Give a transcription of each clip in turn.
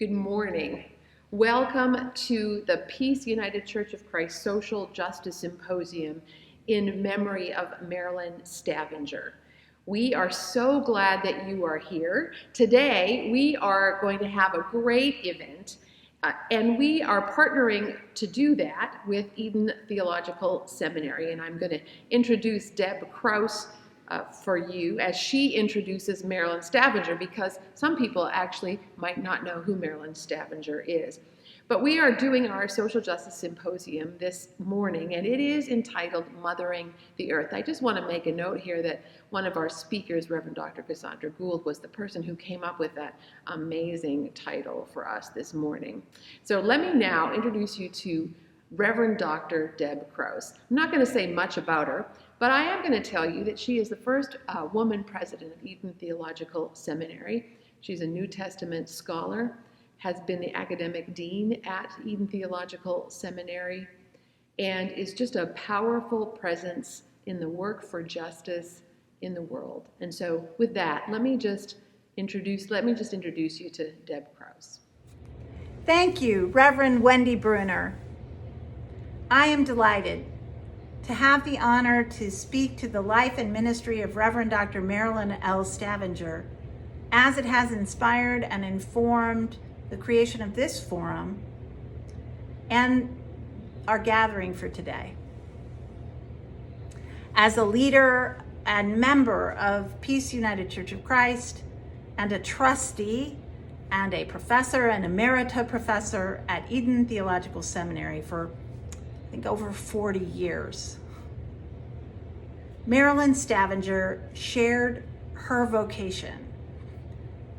Good morning. Welcome to the Peace United Church of Christ Social Justice Symposium in memory of Marilyn Scavenger. We are so glad that you are here. Today, we are going to have a great event, and we are partnering to do that with Eden Theological Seminary. And I'm going to introduce Deb Krause for you as she introduces Marilyn Scavenger, because some people actually might not know who Marilyn Scavenger is. But we are doing our social justice symposium this morning, and it is entitled Mothering the Earth. I just want to make a note here that one of our speakers, Reverend Dr. Cassandra Gould, was the person who came up with that amazing title for us this morning. So let me now introduce you to Reverend Dr. Deb Krause. I'm not going to say much about her, but I am going to tell you that she is the first woman president of Eden Theological Seminary. She's a New Testament scholar, has been the academic dean at Eden Theological Seminary, and is just a powerful presence in the work for justice in the world. And so with that, let me just introduce you to Deb Krause. Thank you, Reverend Wendy Bruner. I am delighted to have the honor to speak to the life and ministry of Reverend Dr. Marilyn L. Scavenger, as it has inspired and informed the creation of this forum and our gathering for today. As a leader and member of Peace United Church of Christ, and a trustee and a professor and emerita professor at Eden Theological Seminary for, I think, over 40 years, Marilyn Scavenger shared her vocation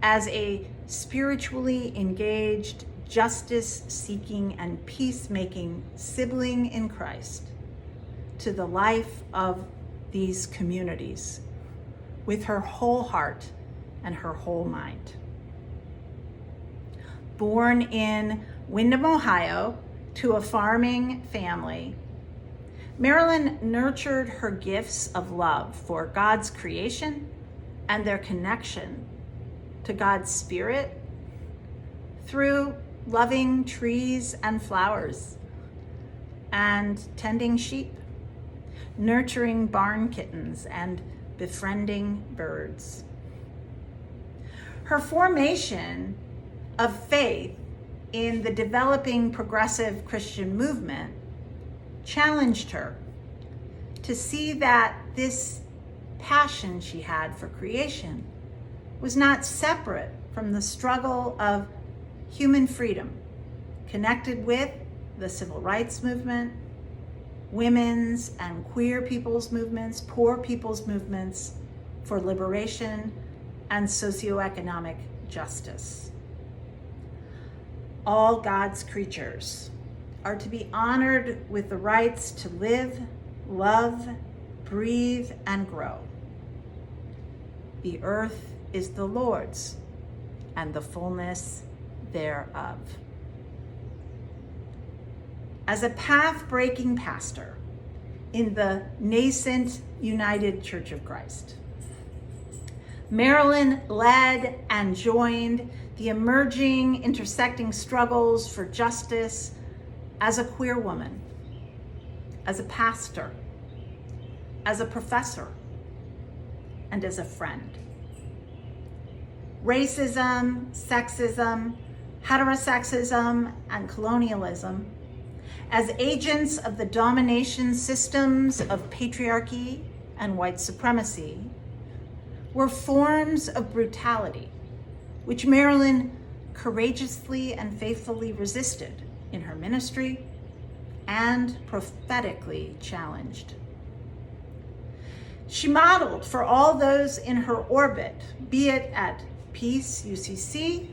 as a spiritually engaged, justice-seeking, and peacemaking sibling in Christ to the life of these communities with her whole heart and her whole mind. Born in Windham, Ohio, to a farming family, Marilyn nurtured her gifts of love for God's creation and their connection to God's Spirit through loving trees and flowers and tending sheep, nurturing barn kittens and befriending birds. Her formation of faith in the developing progressive Christian movement challenged her to see that this passion she had for creation was not separate from the struggle of human freedom connected with the civil rights movement, women's and queer people's movements, poor people's movements for liberation and socioeconomic justice. All God's creatures are to be honored with the rights to live, love, breathe, and grow. The earth is the Lord's, and the fullness thereof. As a path-breaking pastor in the nascent United Church of Christ, Marilyn led and joined the emerging, intersecting struggles for justice as a queer woman, as a pastor, as a professor, and as a friend. Racism, sexism, heterosexism, and colonialism, as agents of the domination systems of patriarchy and white supremacy, were forms of brutality which Marilyn courageously and faithfully resisted in her ministry and prophetically challenged. She modeled for all those in her orbit, be it at Peace UCC,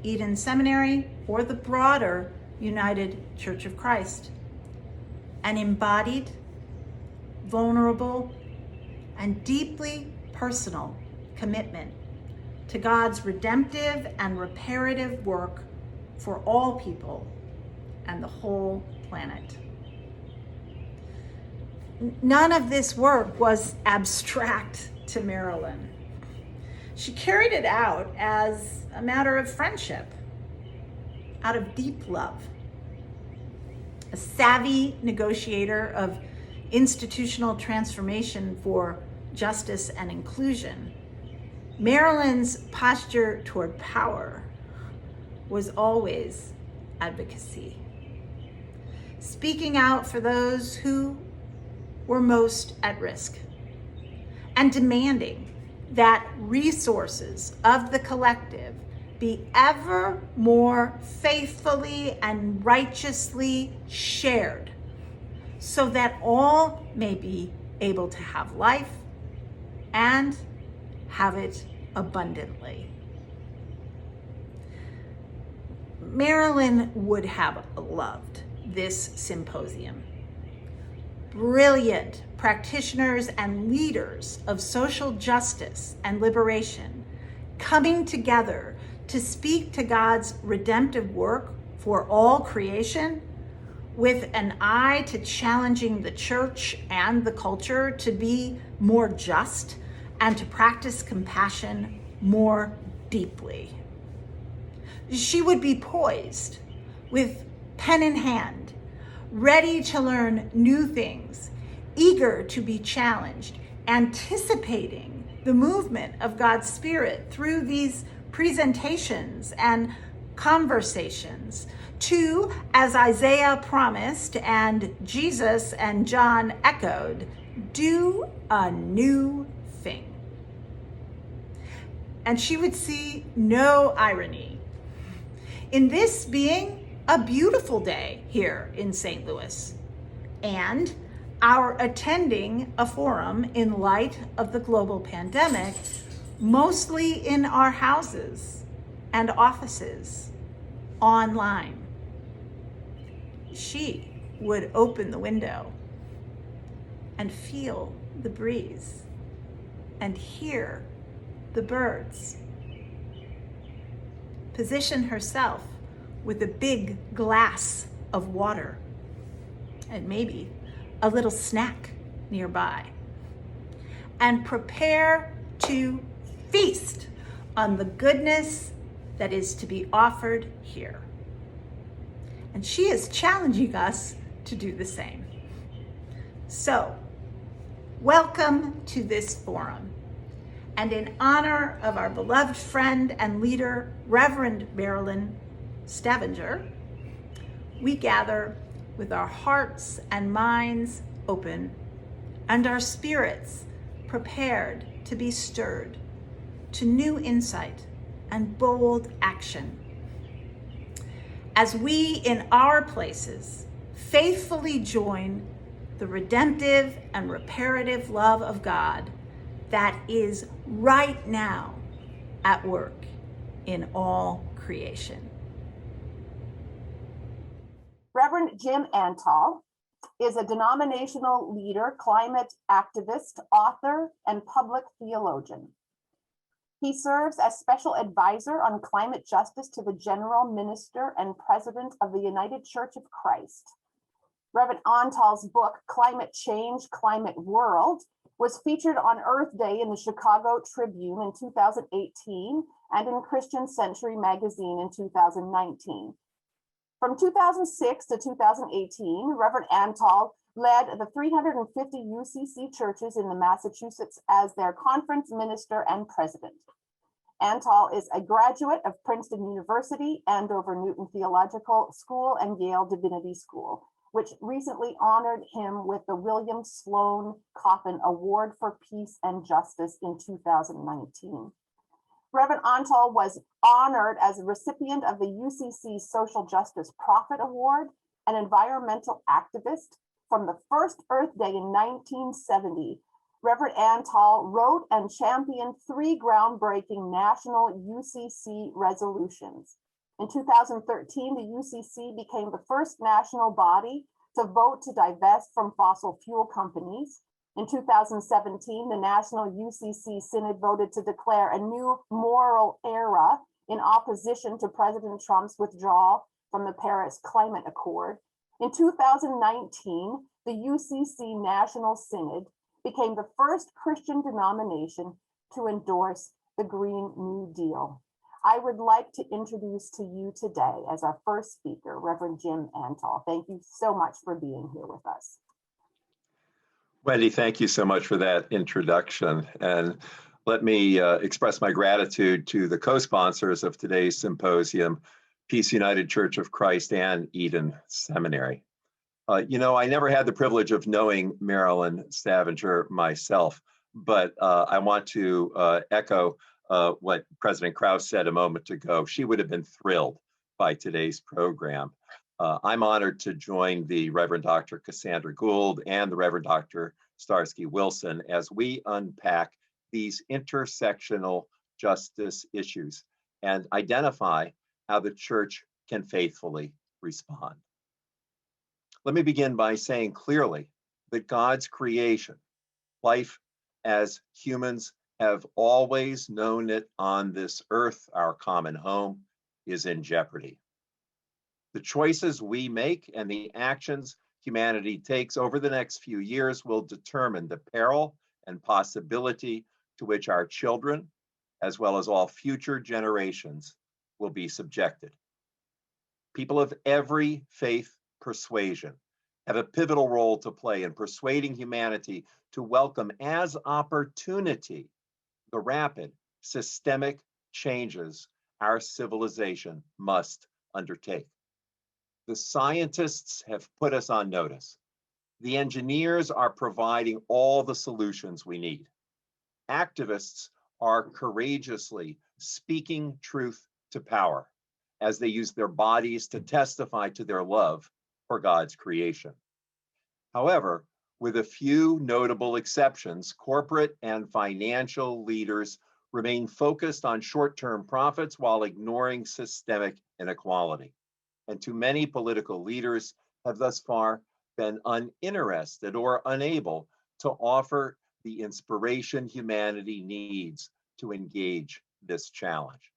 Eden Seminary, or the broader United Church of Christ, an embodied, vulnerable, and deeply personal commitment to God's redemptive and reparative work for all people and the whole planet. None of this work was abstract to Marilyn. She carried it out as a matter of friendship out of deep love. A savvy negotiator of institutional transformation for justice and inclusion, Marilyn's posture toward power was always advocacy, speaking out for those who were most at risk and demanding that resources of the collective be ever more faithfully and righteously shared so that all may be able to have life and have it abundantly. Marilyn would have loved this symposium. Brilliant practitioners and leaders of social justice and liberation coming together to speak to God's redemptive work for all creation with an eye to challenging the church and the culture to be more just and to practice compassion more deeply. She would be poised with pen in hand, ready to learn new things, eager to be challenged, anticipating the movement of God's Spirit through these presentations and conversations to, as Isaiah promised and Jesus and John echoed, do a new thing. And she would see no irony in this being a beautiful day here in St. Louis, and our attending a forum in light of the global pandemic, mostly in our houses and offices, online. She would open the window and feel the breeze and hear the birds. Position herself with a big glass of water and maybe a little snack nearby, and prepare to feast on the goodness that is to be offered here. And she is challenging us to do the same. So, welcome to this forum. And in honor of our beloved friend and leader, Reverend Marilyn Scavenger, we gather with our hearts and minds open and our spirits prepared to be stirred to new insight and bold action. As we in our places faithfully join the redemptive and reparative love of God that is right now at work in all creation. Reverend Jim Antol is a denominational leader, climate activist, author, and public theologian. He serves as special advisor on climate justice to the General Minister and President of the United Church of Christ. Reverend Antol's book, Climate Change, Climate World, was featured on Earth Day in the Chicago Tribune in 2018 and in Christian Century magazine in 2019. From 2006 to 2018, Reverend Antol led the 350 UCC churches in the Massachusetts as their conference minister and president. Antol is a graduate of Princeton University, Andover Newton Theological School, and Yale Divinity School, which recently honored him with the William Sloane Coffin Award for Peace and Justice in 2019. Reverend Antol was honored as a recipient of the UCC Social Justice Prophet Award, an environmental activist. From the first Earth Day in 1970, Reverend Antol wrote and championed 3 groundbreaking national UCC resolutions. In 2013, the UCC became the first national body to vote to divest from fossil fuel companies. In 2017, the National UCC Synod voted to declare a new moral era in opposition to President Trump's withdrawal from the Paris Climate Accord. In 2019, the UCC National Synod became the first Christian denomination to endorse the Green New Deal. I would like to introduce to you today as our first speaker, Reverend Jim Antol. Thank you so much for being here with us. Wendy, thank you so much for that introduction. And let me express my gratitude to the co-sponsors of today's symposium, Peace United Church of Christ and Eden Seminary. I never had the privilege of knowing Marilyn Scavenger myself, but I want to echo what President Krause said a moment ago. She would have been thrilled by today's program. I'm honored to join the Reverend Dr. Cassandra Gould and the Reverend Dr. Starsky Wilson as we unpack these intersectional justice issues and identify how the church can faithfully respond. Let me begin by saying clearly that God's creation, life as humans have always known it on this earth, our common home, is in jeopardy. The choices we make and the actions humanity takes over the next few years will determine the peril and possibility to which our children, as well as all future generations, will be subjected. People of every faith persuasion have a pivotal role to play in persuading humanity to welcome as opportunity the rapid systemic changes our civilization must undertake. The scientists have put us on notice. The engineers are providing all the solutions we need. Activists are courageously speaking truth to power as they use their bodies to testify to their love for God's creation. However, with a few notable exceptions, corporate and financial leaders remain focused on short-term profits while ignoring systemic inequality. And too many political leaders have thus far been uninterested or unable to offer the inspiration humanity needs to engage this challenge.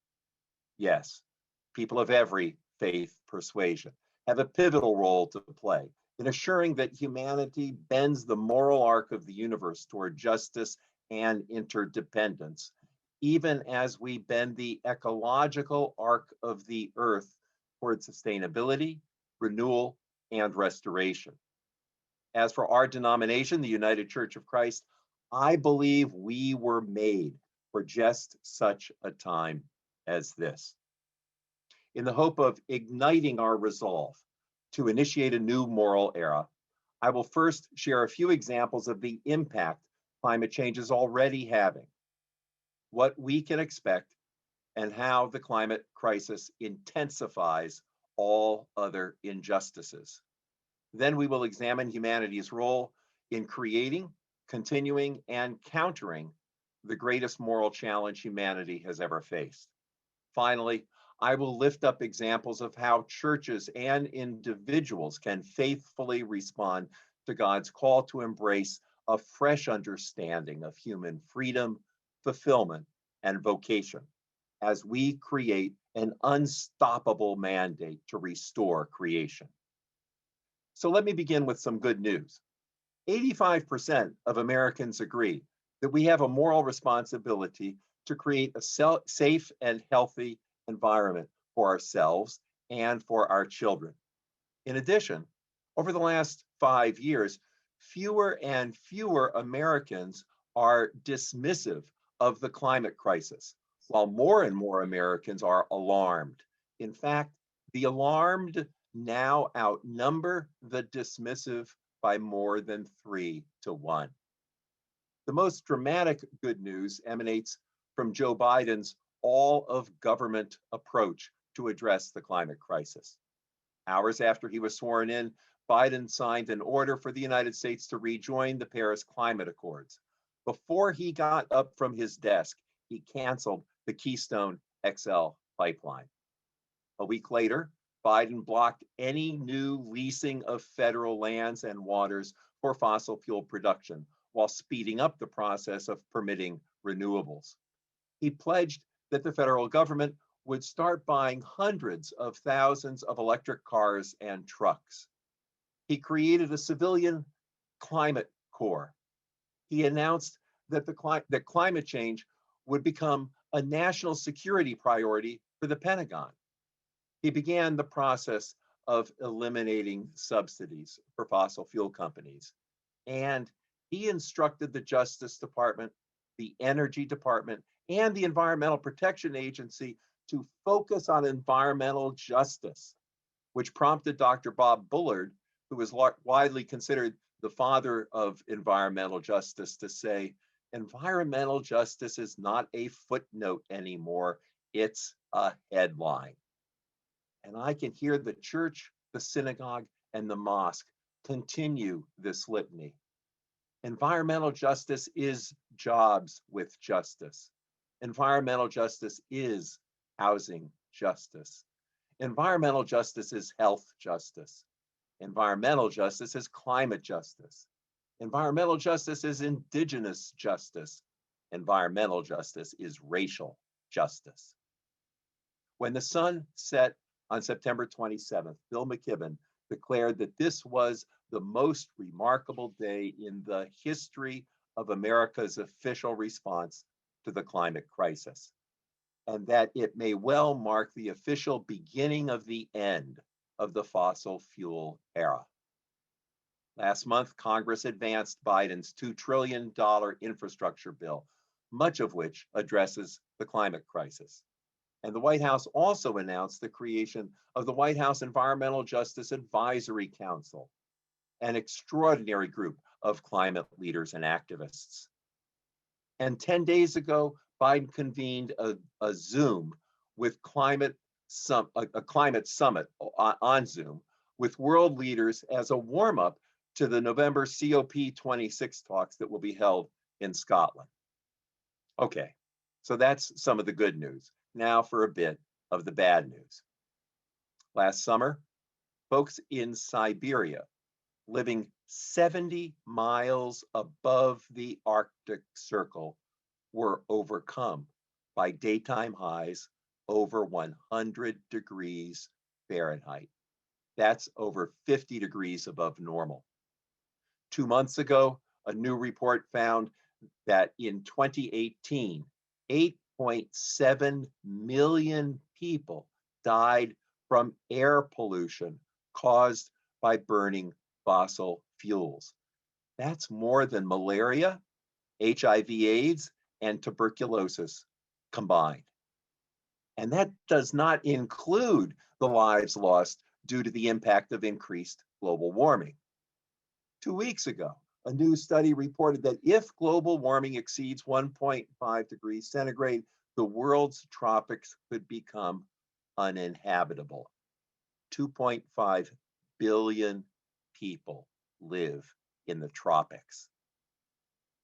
Yes, people of every faith persuasion have a pivotal role to play in assuring that humanity bends the moral arc of the universe toward justice and interdependence, even as we bend the ecological arc of the earth toward sustainability, renewal, and restoration. As for our denomination, the United Church of Christ, I believe we were made for just such a time as this. In the hope of igniting our resolve to initiate a new moral era, I will first share a few examples of the impact climate change is already having, what we can expect, and how the climate crisis intensifies all other injustices. Then we will examine humanity's role in creating, continuing, and countering the greatest moral challenge humanity has ever faced. Finally, I will lift up examples of how churches and individuals can faithfully respond to God's call to embrace a fresh understanding of human freedom, fulfillment, and vocation as we create an unstoppable mandate to restore creation. So let me begin with some good news. 85% of Americans agree that we have a moral responsibility to create a safe and healthy environment for ourselves and for our children. In addition, over the last 5 years, fewer and fewer Americans are dismissive of the climate crisis, while more and more Americans are alarmed. In fact, the alarmed now outnumber the dismissive by more than 3 to 1. The most dramatic good news emanates from Joe Biden's all-of-government approach to address the climate crisis. Hours after he was sworn in, Biden signed an order for the United States to rejoin the Paris Climate Accords. Before he got up from his desk, he canceled the Keystone XL pipeline. A week later, Biden blocked any new leasing of federal lands and waters for fossil fuel production while speeding up the process of permitting renewables. He pledged that the federal government would start buying hundreds of thousands of electric cars and trucks. He created a civilian climate corps. He announced that climate change would become a national security priority for the Pentagon. He began the process of eliminating subsidies for fossil fuel companies. And he instructed the Justice Department, the Energy Department, and the Environmental Protection Agency to focus on environmental justice, which prompted Dr. Bob Bullard, who is widely considered the father of environmental justice, to say, environmental justice is not a footnote anymore, it's a headline. And I can hear the church, the synagogue, and the mosque continue this litany. Environmental justice is jobs with justice. Environmental justice is housing justice. Environmental justice is health justice. Environmental justice is climate justice. Environmental justice is indigenous justice. Environmental justice is racial justice. When the sun set on September 27th, Bill McKibben declared that this was the most remarkable day in the history of America's official response to the climate crisis, and that it may well mark the official beginning of the end of the fossil fuel era. Last month, Congress advanced Biden's $2 trillion infrastructure bill, much of which addresses the climate crisis. And the White House also announced the creation of the White House Environmental Justice Advisory Council, an extraordinary group of climate leaders and activists. And 10 days ago, Biden convened a Zoom with a climate summit on Zoom with world leaders as a warm-up to the November COP26 talks that will be held in Scotland. Okay, so that's some of the good news. Now for a bit of the bad news. Last summer, folks in Siberia, living 70 miles above the Arctic Circle, were overcome by daytime highs over 100 degrees Fahrenheit. That's over 50 degrees above normal. 2 months ago, a new report found that in 2018, 8.7 million people died from air pollution caused by burning fossil fuels. That's more than malaria, HIV/AIDS, and tuberculosis combined. And that does not include the lives lost due to the impact of increased global warming. 2 weeks ago, a new study reported that if global warming exceeds 1.5 degrees centigrade, the world's tropics could become uninhabitable. 2.5 billion people live in the tropics.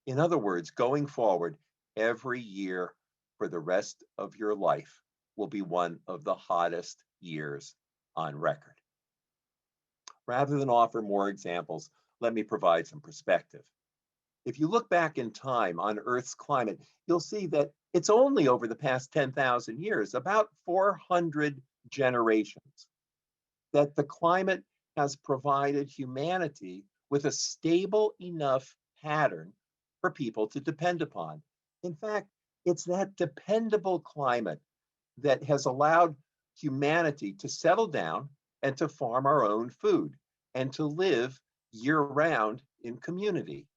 In other words, going forward, every year for the rest of your life will be one of the hottest years on record. Rather than offer more examples, let me provide some perspective. If you look back in time on Earth's climate, you'll see that it's only over the past 10,000 years, about 400 generations, that the climate has provided humanity with a stable enough pattern for people to depend upon. In fact, it's that dependable climate that has allowed humanity to settle down and to farm our own food and to live year-round in community.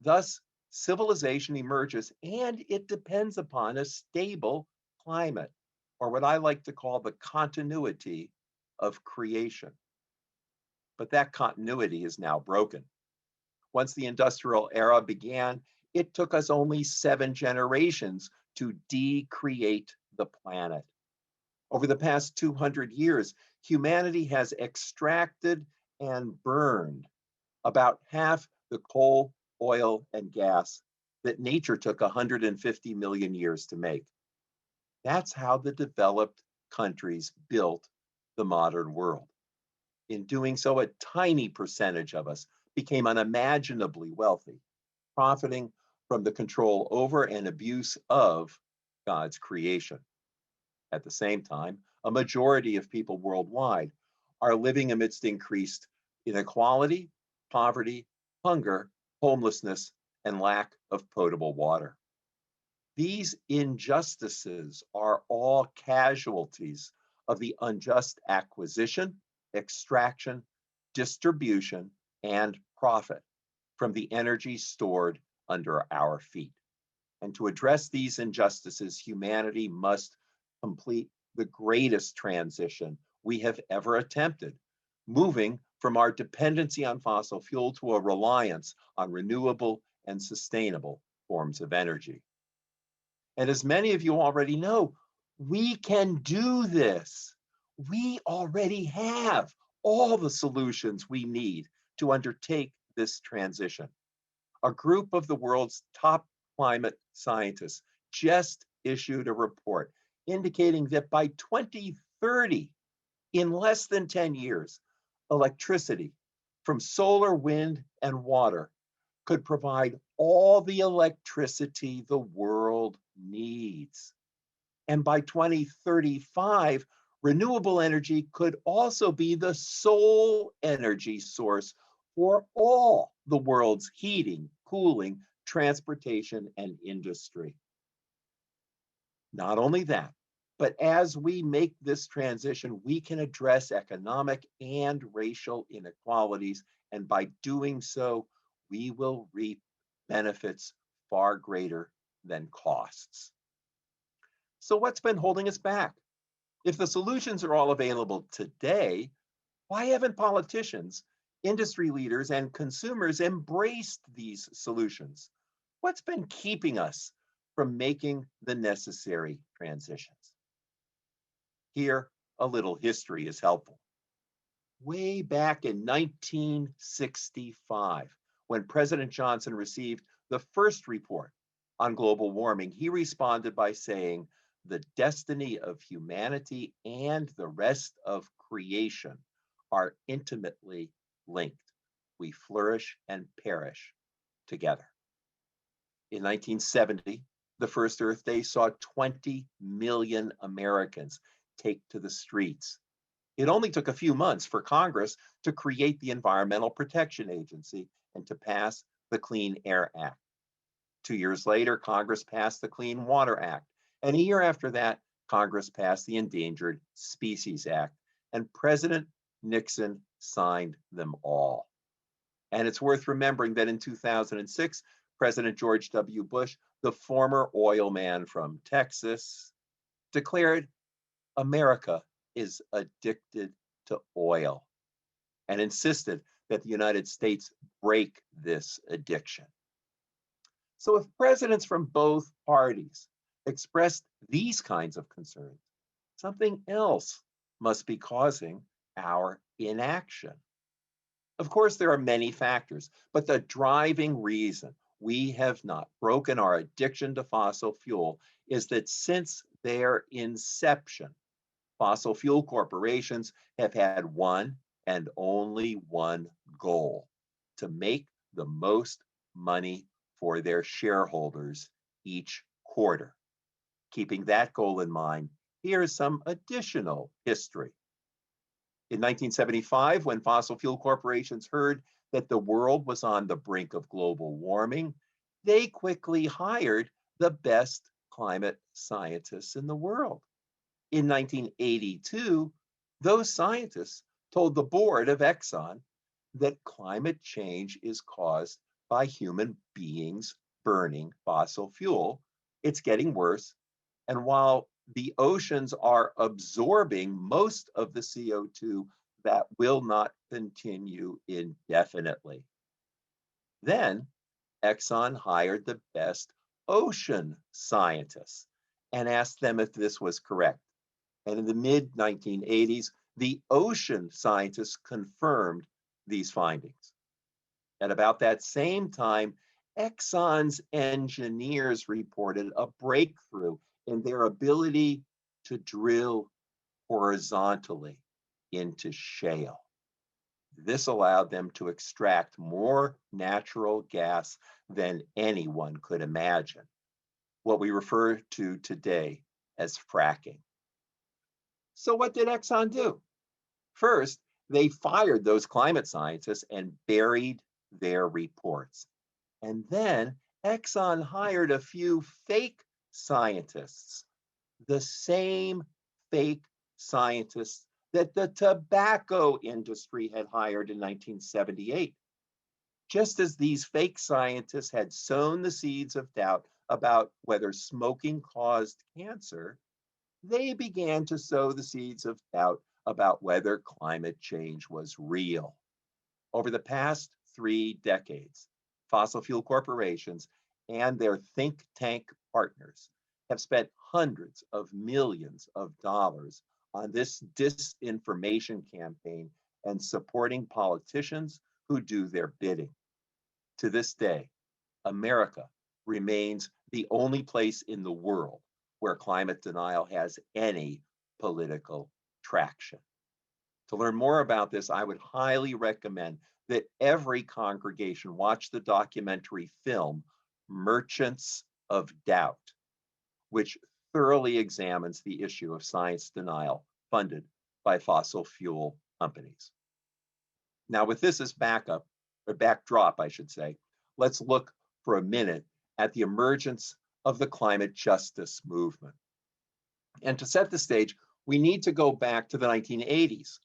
Thus, civilization emerges, and it depends upon a stable climate, or what I like to call the continuity of creation. But that continuity is now broken. Once the industrial era began, it took us only 7 generations to decreate the planet. Over the past 200 years, humanity has extracted and burned about half the coal, oil, and gas that nature took 150 million years to make. That's how the developed countries built the modern world. In doing so, a tiny percentage of us became unimaginably wealthy, profiting from the control over and abuse of God's creation. At the same time, a majority of people worldwide are living amidst increased inequality, poverty, hunger, homelessness, and lack of potable water. These injustices are all casualties of the unjust acquisition, extraction, distribution, and profit from the energy stored under our feet. And to address these injustices, humanity must complete the greatest transition we have ever attempted, moving from our dependency on fossil fuel to a reliance on renewable and sustainable forms of energy. And as many of you already know, we can do this. We already have all the solutions we need to undertake this transition. A group of the world's top climate scientists just issued a report indicating that by 2030, in less than 10 years, electricity from solar, wind, and water could provide all the electricity the world needs. And by 2035, renewable energy could also be the sole energy source for all the world's heating, cooling, transportation, and industry. Not only that, but as we make this transition, we can address economic and racial inequalities. And by doing so, we will reap benefits far greater than costs. So what's been holding us back? If the solutions are all available today, why haven't politicians, industry leaders, and consumers embraced these solutions? What's been keeping us from making the necessary transitions? Here, a little history is helpful. Way back in 1965, when President Johnson received the first report on global warming, he responded by saying, "The destiny of humanity and the rest of creation are intimately linked. We flourish and perish together." In 1970, the first Earth Day saw 20 million Americans take to the streets. It only took a few months for Congress to create the Environmental Protection Agency and to pass the Clean Air Act. 2 years later, Congress passed the Clean Water Act. And a year after that, Congress passed the Endangered Species Act. And President Nixon signed them all. And it's worth remembering that in 2006, President George W. Bush, the former oil man from Texas, declared America is addicted to oil and insisted that the United States break this addiction. So if presidents from both parties expressed these kinds of concerns, something else must be causing our inaction. Of course, there are many factors, but the driving reason we have not broken our addiction to fossil fuel is that since their inception, fossil fuel corporations have had one and only one goal: to make the most money for their shareholders each quarter. Keeping that goal in mind, here's some additional history. In 1975, when fossil fuel corporations heard that the world was on the brink of global warming, they quickly hired the best climate scientists in the world. In 1982, those scientists told the board of Exxon that climate change is caused by human beings burning fossil fuel. It's getting worse. And while the oceans are absorbing most of the CO2, that will not continue indefinitely. Then Exxon hired the best ocean scientists and asked them if this was correct. And in the mid 1980s, the ocean scientists confirmed these findings. At about that same time, Exxon's engineers reported a breakthrough in their ability to drill horizontally into shale. This allowed them to extract more natural gas than anyone could imagine, what we refer to today as fracking. So what did Exxon do? First, they fired those climate scientists and buried their reports. And then Exxon hired a few fake scientists, the same fake scientists that the tobacco industry had hired in 1978. Just as these fake scientists had sown the seeds of doubt about whether smoking caused cancer, they began to sow the seeds of doubt about whether climate change was real. Over the past 3 decades, fossil fuel corporations and their think tank partners have spent hundreds of millions of dollars on this disinformation campaign and supporting politicians who do their bidding. To this day, America remains the only place in the world where climate denial has any political traction. To learn more about this, I would highly recommend that every congregation watch the documentary film Merchants of Doubt, which thoroughly examines the issue of science denial funded by fossil fuel companies. Now, with this as backup, or backdrop, I should say, let's look for a minute at the emergence of the climate justice movement. And to set the stage, we need to go back to the 1980s.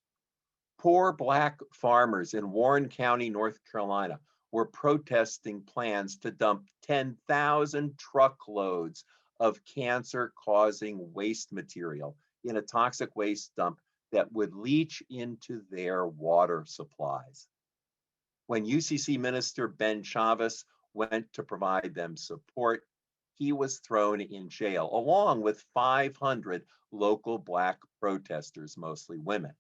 Poor Black farmers in Warren County, North Carolina, were protesting plans to dump 10,000 truckloads of cancer-causing waste material in a toxic waste dump that would leach into their water supplies. When UCC Minister Ben Chavez went to provide them support, he was thrown in jail, along with 500 local Black protesters, mostly women.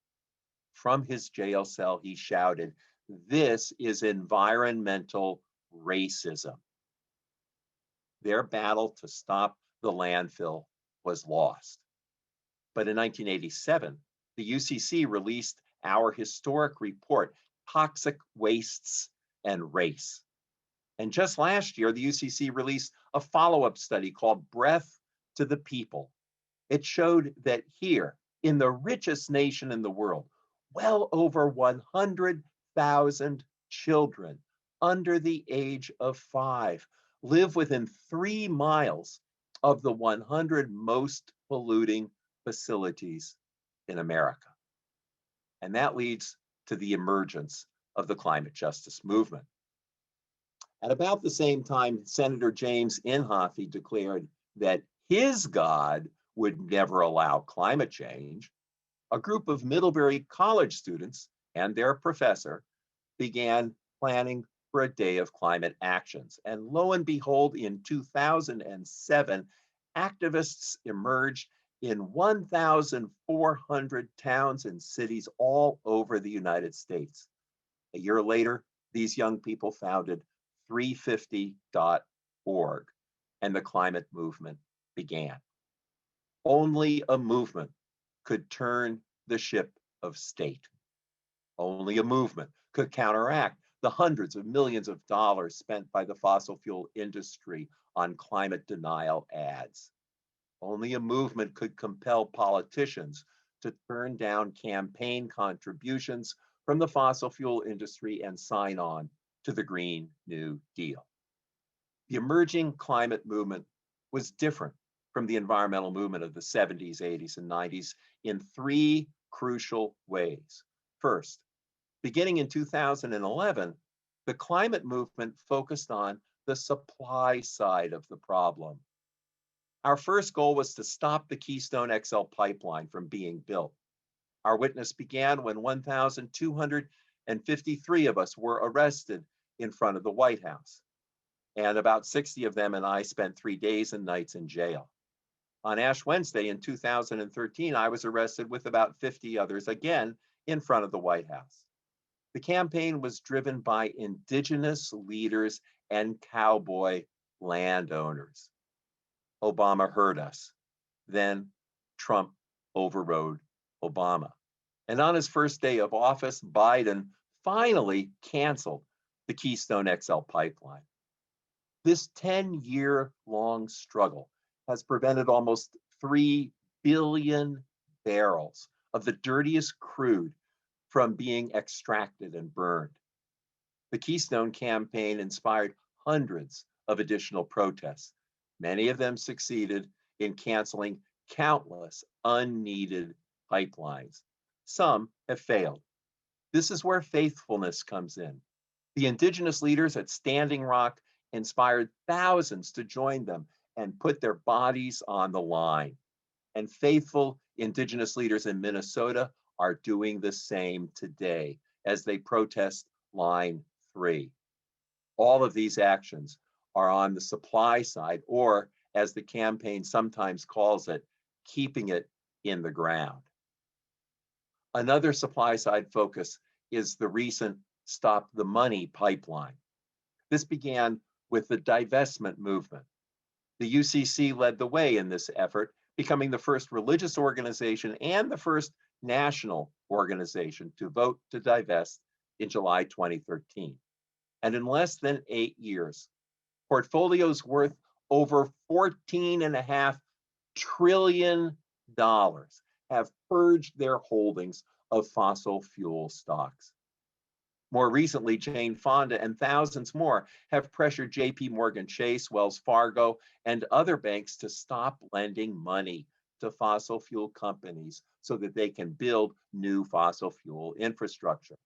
From his jail cell, he shouted, "This is environmental racism." Their battle to stop the landfill was lost. But in 1987, the UCC released our historic report, Toxic Wastes and Race. And just last year, the UCC released a follow-up study called Breath to the People. It showed that here, in the richest nation in the world, well over 100,000 children under the age of 5 live within 3 miles of the 100 most polluting facilities in America. And that leads to the emergence of the climate justice movement. At about the same time, Senator James Inhofe declared that his God would never allow climate change, a group of Middlebury College students and their professor began planning for a day of climate actions. And lo and behold, in 2007, activists emerged in 1,400 towns and cities all over the United States. A year later, these young people founded 350.org, and the climate movement began. Only a movement could turn the ship of state. Only a movement could counteract the hundreds of millions of dollars spent by the fossil fuel industry on climate denial ads. Only a movement could compel politicians to turn down campaign contributions from the fossil fuel industry and sign on to the Green New Deal. The emerging climate movement was different from the environmental movement of the 70s, 80s, and 90s in 3 crucial ways. First, beginning in 2011, the climate movement focused on the supply side of the problem. Our first goal was to stop the Keystone XL pipeline from being built. Our witness began when 1,253 of us were arrested in front of the White House. And about 60 of them and I spent 3 days and nights in jail. On Ash Wednesday in 2013, I was arrested with about 50 others, again in front of the White House. The campaign was driven by indigenous leaders and cowboy landowners. Obama heard us. Then Trump overrode Obama. And on his first day of office, Biden finally canceled the Keystone XL pipeline. This 10-year-long struggle has prevented almost 3 billion barrels of the dirtiest crude from being extracted and burned. The Keystone campaign inspired hundreds of additional protests. Many of them succeeded in canceling countless unneeded pipelines. Some have failed. This is where faithfulness comes in. The indigenous leaders at Standing Rock inspired thousands to join them and put their bodies on the line. And faithful indigenous leaders in Minnesota are doing the same today as they protest Line 3. All of these actions are on the supply side, or as the campaign sometimes calls it, keeping it in the ground. Another supply side focus is the recent Stop the Money pipeline. This began with the divestment movement. The UCC led the way in this effort, becoming the first religious organization and the first national organization to vote to divest in July 2013. And in less than 8 years, portfolios worth over $14.5 trillion have purged their holdings of fossil fuel stocks. More recently, Jane Fonda and thousands more have pressured JP Morgan Chase, Wells Fargo, and other banks to stop lending money to fossil fuel companies so that they can build new fossil fuel infrastructure.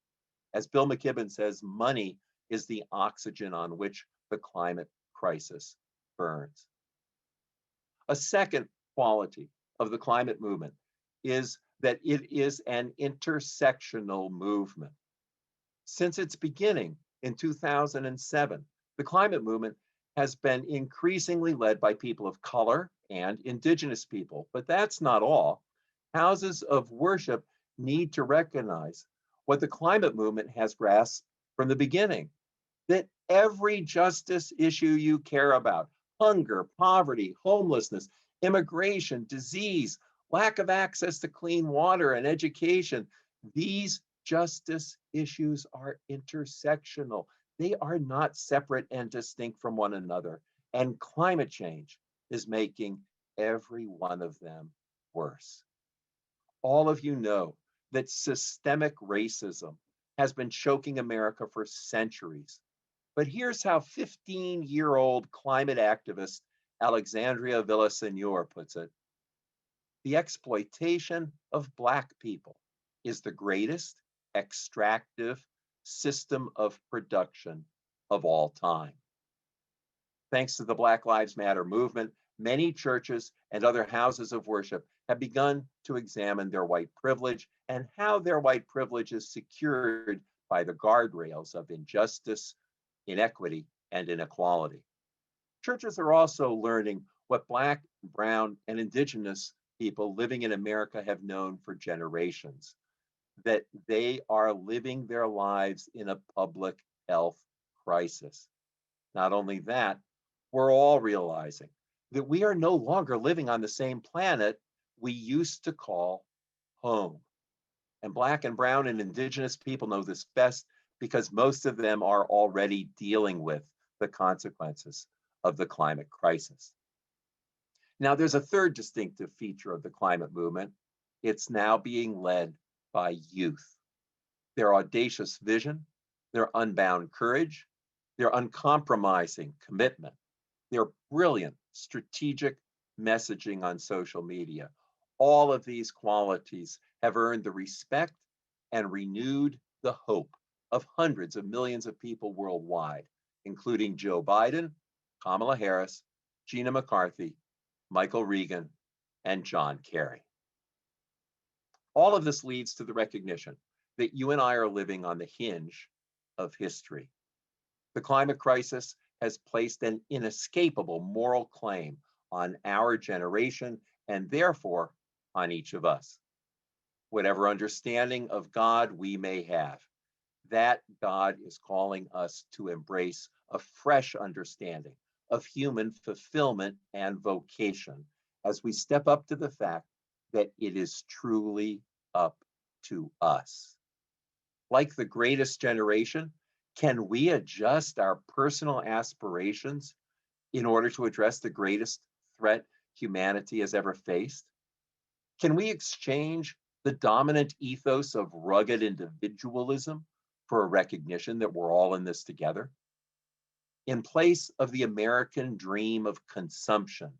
As Bill McKibben says, money is the oxygen on which the climate crisis burns. A second quality of the climate movement is that it is an intersectional movement. Since its beginning in 2007, the climate movement has been increasingly led by people of color and indigenous people. But that's not all. Houses of worship need to recognize what the climate movement has grasped from the beginning, that every justice issue you care about, hunger, poverty, homelessness, immigration, disease, lack of access to clean water and education, these justice issues are intersectional. They are not separate and distinct from one another. And climate change is making every one of them worse. All of you know that systemic racism has been choking America for centuries. But here's how 15-year-old climate activist Alexandria Villaseñor puts it. The exploitation of Black people is the greatest extractive system of production of all time. Thanks to the Black Lives Matter movement, many churches and other houses of worship have begun to examine their white privilege and how their white privilege is secured by the guardrails of injustice, inequity, and inequality. Churches are also learning what Black, brown, and indigenous people living in America have known for generations, that they are living their lives in a public health crisis. Not only that, we're all realizing that we are no longer living on the same planet we used to call home. And Black and brown and indigenous people know this best because most of them are already dealing with the consequences of the climate crisis. Now, there's a third distinctive feature of the climate movement. It's now being led by youth. Their audacious vision, their unbound courage, their uncompromising commitment, their brilliant strategic messaging on social media, all of these qualities have earned the respect and renewed the hope of hundreds of millions of people worldwide, including Joe Biden, Kamala Harris, Gina McCarthy, Michael Regan, and John Kerry. All of this leads to the recognition that you and I are living on the hinge of history. The climate crisis has placed an inescapable moral claim on our generation and therefore on each of us. Whatever understanding of God we may have, that God is calling us to embrace a fresh understanding of human fulfillment and vocation as we step up to the fact that it is truly up to us. Like the greatest generation, can we adjust our personal aspirations in order to address the greatest threat humanity has ever faced? Can we exchange the dominant ethos of rugged individualism for a recognition that we're all in this together? In place of the American dream of consumption,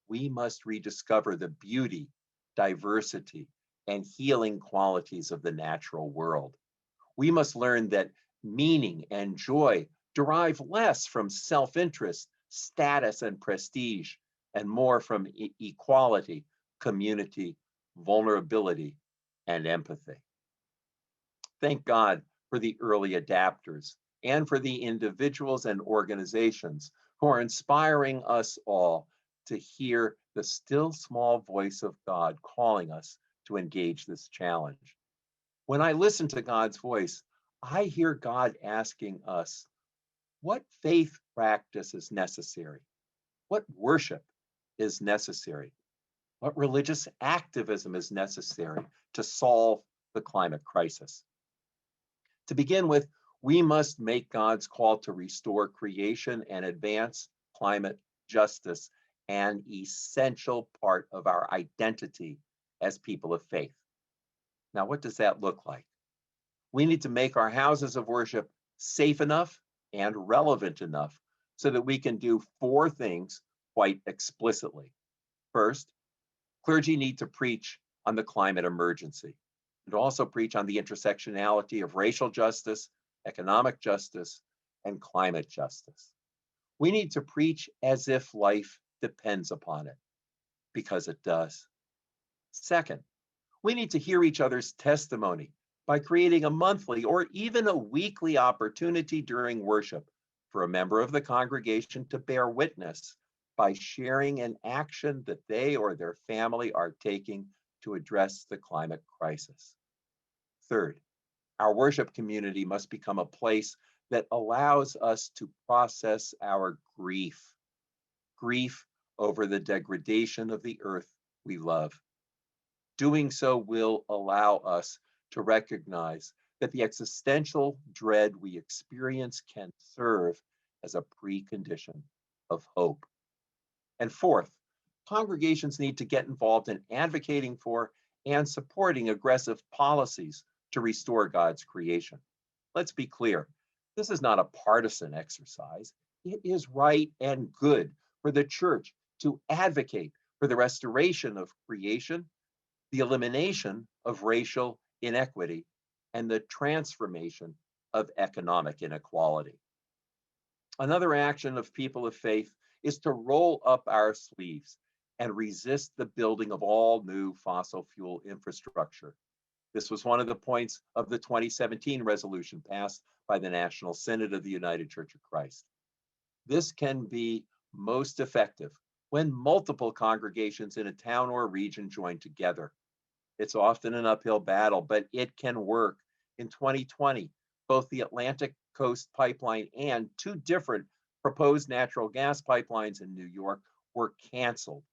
we must rediscover the beauty, diversity, and healing qualities of the natural world. We must learn that meaning and joy derive less from self-interest, status, and prestige, and more from equality, community, vulnerability, and empathy. Thank God for the early adapters and for the individuals and organizations who are inspiring us all to hear the still small voice of God calling us to engage this challenge. When I listen to God's voice, I hear God asking us, what faith practice is necessary? What worship is necessary? What religious activism is necessary to solve the climate crisis? To begin with, we must make God's call to restore creation and advance climate justice an essential part of our identity as people of faith. Now, what does that look like? We need to make our houses of worship safe enough and relevant enough so that we can do four things quite explicitly. First, clergy need to preach on the climate emergency and also preach on the intersectionality of racial justice, economic justice, and climate justice. We need to preach as if life depends upon it, because it does. Second, we need to hear each other's testimony by creating a monthly or even a weekly opportunity during worship for a member of the congregation to bear witness by sharing an action that they or their family are taking to address the climate crisis. Third, our worship community must become a place that allows us to process our grief over the degradation of the earth we love. Doing so will allow us to recognize that the existential dread we experience can serve as a precondition of hope. And fourth, congregations need to get involved in advocating for and supporting aggressive policies to restore God's creation. Let's be clear, this is not a partisan exercise. It is right and good for the church to advocate for the restoration of creation, the elimination of racial inequity, and the transformation of economic inequality. Another action of people of faith is to roll up our sleeves and resist the building of all new fossil fuel infrastructure. This was one of the points of the 2017 resolution passed by the National Synod of the United Church of Christ. This can be most effective when multiple congregations in a town or region join together. It's often an uphill battle, but it can work. In 2020, both the Atlantic Coast Pipeline and two different proposed natural gas pipelines in New York were canceled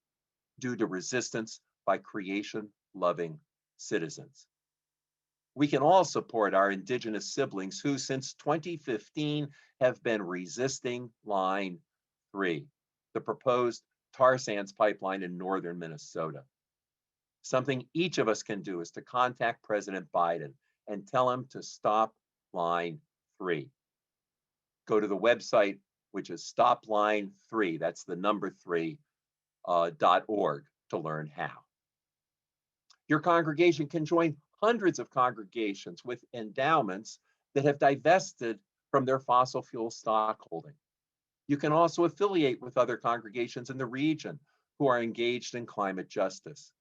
due to resistance by creation-loving citizens. We can all support our Indigenous siblings who, since 2015, have been resisting Line 3, the proposed tar sands pipeline in northern Minnesota. Something each of us can do is to contact President Biden and tell him to stop Line 3. Go to the website, which is stopline3, that's the number 3, .org to learn how. Your congregation can join hundreds of congregations with endowments that have divested from their fossil fuel stock holding. You can also affiliate with other congregations in the region who are engaged in climate justice.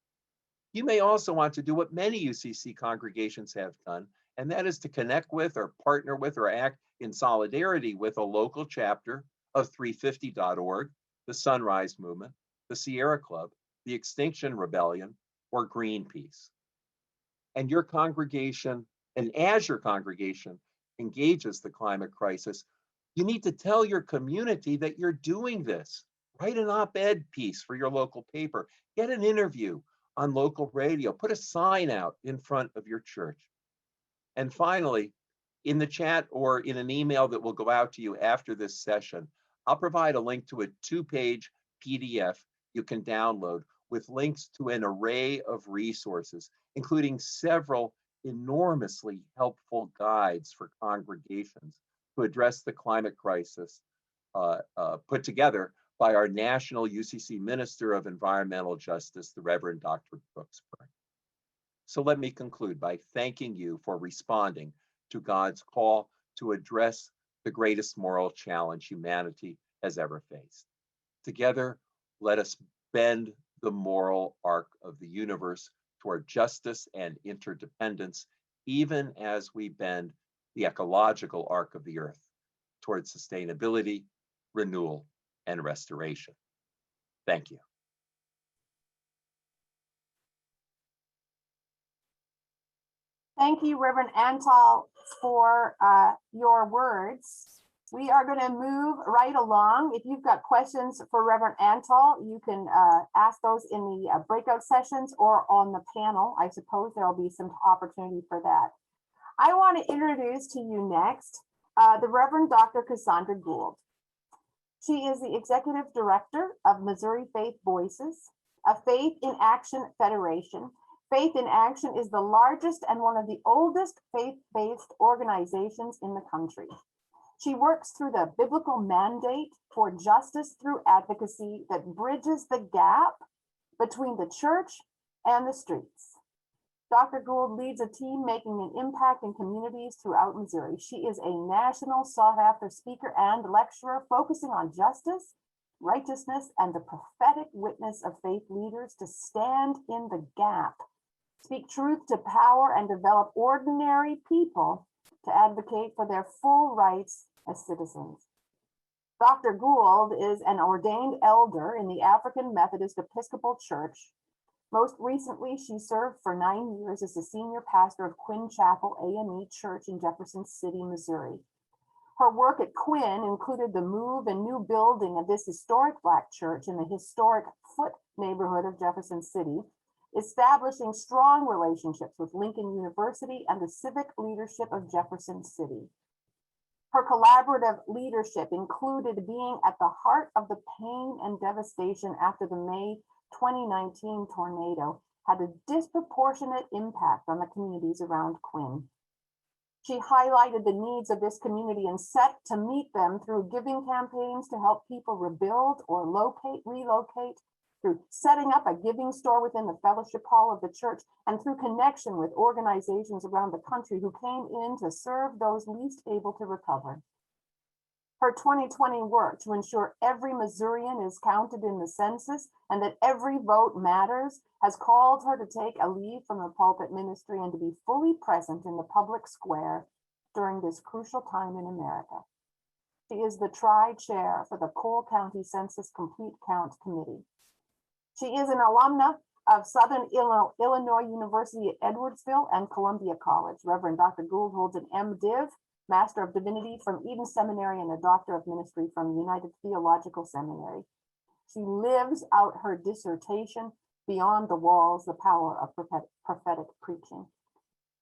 You may also want to do what many UCC congregations have done, and that is to connect with or partner with or act in solidarity with a local chapter of 350.org, the Sunrise Movement, the Sierra Club, the Extinction Rebellion, or Greenpeace. And your congregation, and as your congregation engages the climate crisis, you need to tell your community that you're doing this. Write an op-ed piece for your local paper. Get an interview on local radio. Put a sign out in front of your church. And finally, in the chat or in an email that will go out to you after this session, I'll provide a link to a 2-page PDF you can download with links to an array of resources, including several enormously helpful guides for congregations to address the climate crisis put together by our National UCC Minister of Environmental Justice, the Reverend Dr. Brooks. So let me conclude by thanking you for responding to God's call to address the greatest moral challenge humanity has ever faced. Together, let us bend the moral arc of the universe toward justice and interdependence, even as we bend the ecological arc of the earth toward sustainability, renewal, and restoration. Thank you. Thank you, Reverend Antol, for your words. We are going to move right along. If you've got questions for Reverend Antol, you can ask those in the breakout sessions or on the panel. I suppose there will be some opportunity for that. I want to introduce to you next the Reverend Dr. Cassandra Gould. She is the Executive Director of Missouri Faith Voices, a Faith in Action Federation. Faith in Action is the largest and one of the oldest faith-based organizations in the country. She works through the biblical mandate for justice through advocacy that bridges the gap between the church and the streets. Dr. Gould leads a team making an impact in communities throughout Missouri. She is a national sought-after speaker and lecturer focusing on justice, righteousness, and the prophetic witness of faith leaders to stand in the gap, speak truth to power, and develop ordinary people to advocate for their full rights as citizens. Dr. Gould is an ordained elder in the African Methodist Episcopal Church. Most recently, she served for 9 years as the senior pastor of Quinn Chapel AME Church in Jefferson City, Missouri. Her work at Quinn included the move and new building of this historic Black church in the historic Foot neighborhood of Jefferson City, establishing strong relationships with Lincoln University and the civic leadership of Jefferson City. Her collaborative leadership included being at the heart of the pain and devastation after the May 2019 tornado had a disproportionate impact on the communities around Quinn. She highlighted the needs of this community and set to meet them through giving campaigns to help people rebuild or relocate, through setting up a giving store within the fellowship hall of the church, and through connection with organizations around the country who came in to serve those least able to recover. Her 2020 work to ensure every Missourian is counted in the census and that every vote matters has called her to take a leave from the pulpit ministry and to be fully present in the public square during this crucial time in America. She is the tri-chair for the Cole County Census Complete Count Committee. She is an alumna of Southern Illinois University at Edwardsville and Columbia College. Reverend Dr. Gould holds an MDiv, Master of Divinity from Eden Seminary, and a Doctor of Ministry from United Theological Seminary. She lives out her dissertation, Beyond the Walls, the Power of Prophetic Preaching.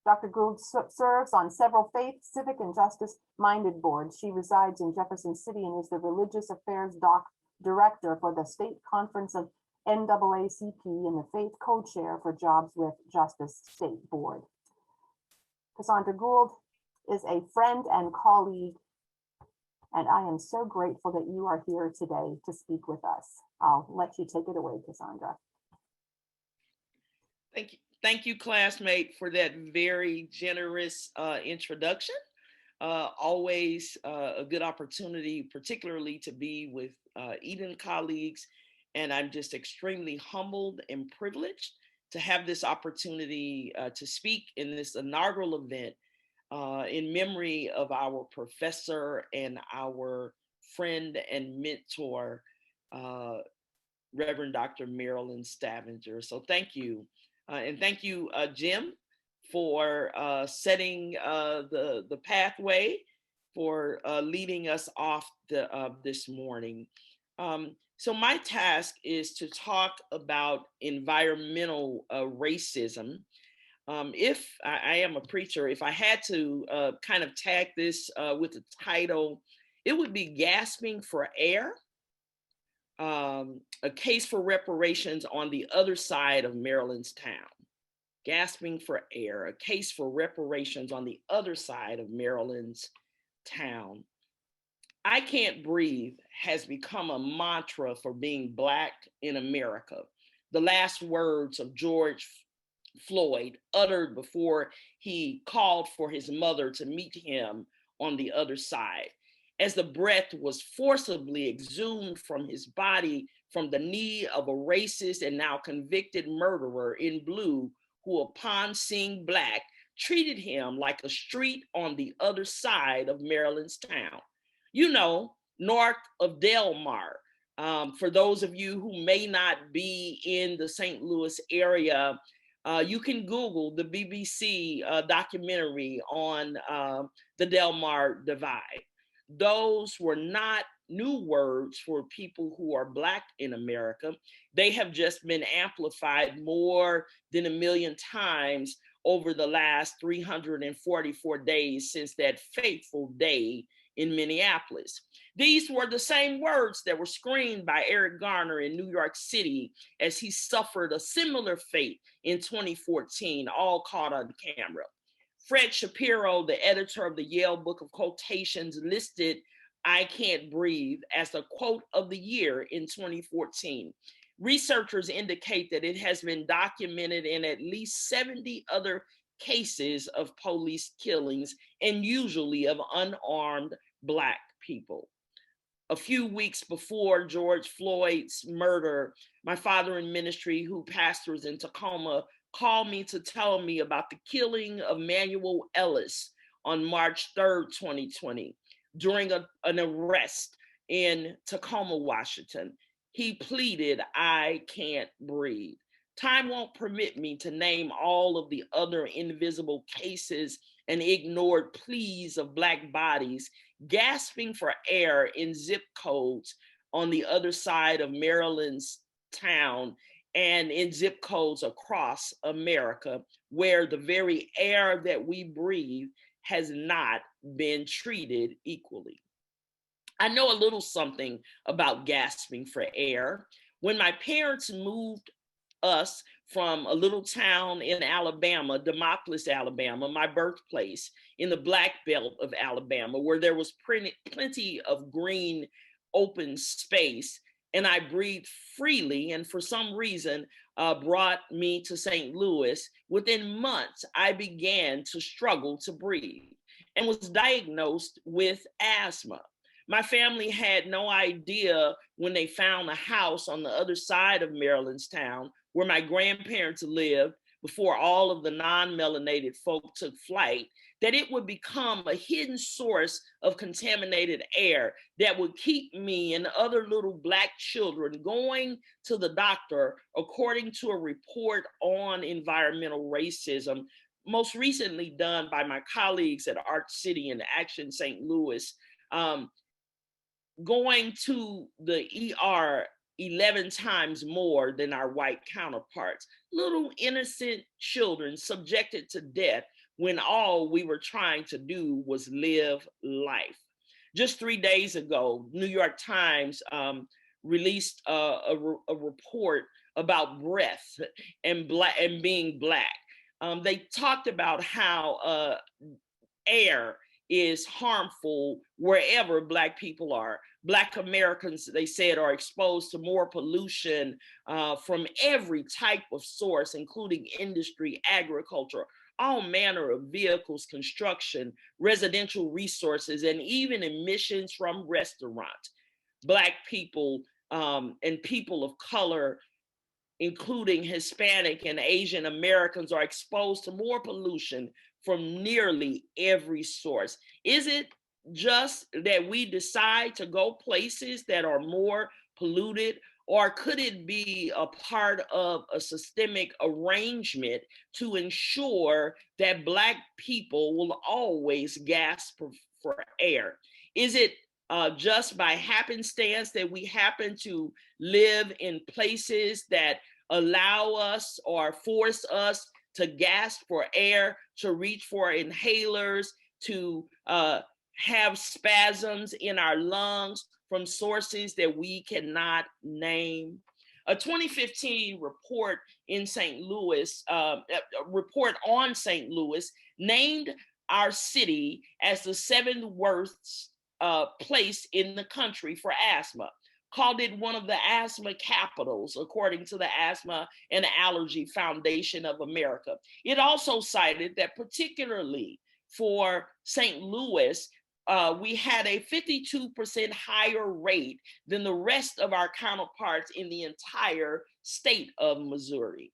Dr. Gould serves on several faith, civic, and justice-minded boards. She resides in Jefferson City and is the Religious Affairs Director for the State Conference of NAACP and the Faith Co-Chair for Jobs with Justice State Board. Cassandra Gould is a friend and colleague, and I am so grateful that you are here today to speak with us. I'll let you take it away, Cassandra. Thank you, classmate, for that very generous introduction. Always a good opportunity, particularly to be with Eden colleagues, and I'm just extremely humbled and privileged to have this opportunity to speak in this inaugural event in memory of our professor and our friend and mentor, Reverend Dr. Marilyn Scavenger. So thank you. And thank you, Jim, for setting the pathway, for leading us off this morning. So my task is to talk about environmental racism. If I am a preacher, if I had to kind of tag this with a title, it would be Gasping for Air, a case for reparations on the other side of Maryland's town. Gasping for air, a case for reparations on the other side of Maryland's town. I can't breathe has become a mantra for being Black in America. The last words of George Floyd, uttered before he called for his mother to meet him on the other side. As the breath was forcibly exhumed from his body from the knee of a racist and now convicted murderer in blue, who, upon seeing Black, treated him like a street on the other side of Maryland's town. You know, north of Delmar. For those of you who may not be in the St. Louis area, you can Google the BBC documentary on the Delmar Divide. Those were not new words for people who are Black in America. They have just been amplified more than 1 million times over the last 344 days since that fateful day in Minneapolis. These were the same words that were screamed by Eric Garner in New York City as he suffered a similar fate in 2014, all caught on camera. Fred Shapiro, the editor of the Yale Book of Quotations, listed "I Can't Breathe" as the quote of the year in 2014. Researchers indicate that it has been documented in at least 70 other cases of police killings, and usually of unarmed Black people. A few weeks before George Floyd's murder, my father in ministry, who pastors in Tacoma, called me to tell me about the killing of Manuel Ellis on March 3rd, 2020, during an arrest in Tacoma, Washington. He pleaded, "I can't breathe." Time won't permit me to name all of the other invisible cases and ignored pleas of Black bodies gasping for air in zip codes on the other side of Maryland's town and in zip codes across America, where the very air that we breathe has not been treated equally. I know a little something about gasping for air. When my parents moved us from a little town in Alabama, Demopolis, Alabama, my birthplace, in the Black Belt of Alabama, where there was plenty of green open space, and I breathed freely, and for some reason brought me to St. Louis. Within months, I began to struggle to breathe and was diagnosed with asthma. My family had no idea when they found a house on the other side of Maryland's town where my grandparents lived before all of the non-melanated folk took flight, that it would become a hidden source of contaminated air that would keep me and other little Black children going to the doctor, according to a report on environmental racism, most recently done by my colleagues at Art City and Action St. Louis. Going to the ER 11 times more than our white counterparts. Little innocent children subjected to death when all we were trying to do was live life. Just 3 days ago, New York Times released a report about breath and being Black. They talked about how air is harmful wherever Black people are. Black Americans, they said, are exposed to more pollution from every type of source, including industry, agriculture, all manner of vehicles, construction, residential resources, and even emissions from restaurants. Black people and people of color, including Hispanic and Asian Americans, are exposed to more pollution from nearly every source. Is it just that we decide to go places that are more polluted, or could it be a part of a systemic arrangement to ensure that Black people will always gasp for air? Is it just by happenstance that we happen to live in places that allow us or force us to gasp for air, to reach for inhalers, to have spasms in our lungs from sources that we cannot name? A 2015 report in St. Louis, report on St. Louis, named our city as the seventh worst place in the country for asthma, called it one of the asthma capitals, according to the Asthma and Allergy Foundation of America. It also cited that particularly for St. Louis, we had a 52% higher rate than the rest of our counterparts in the entire state of Missouri.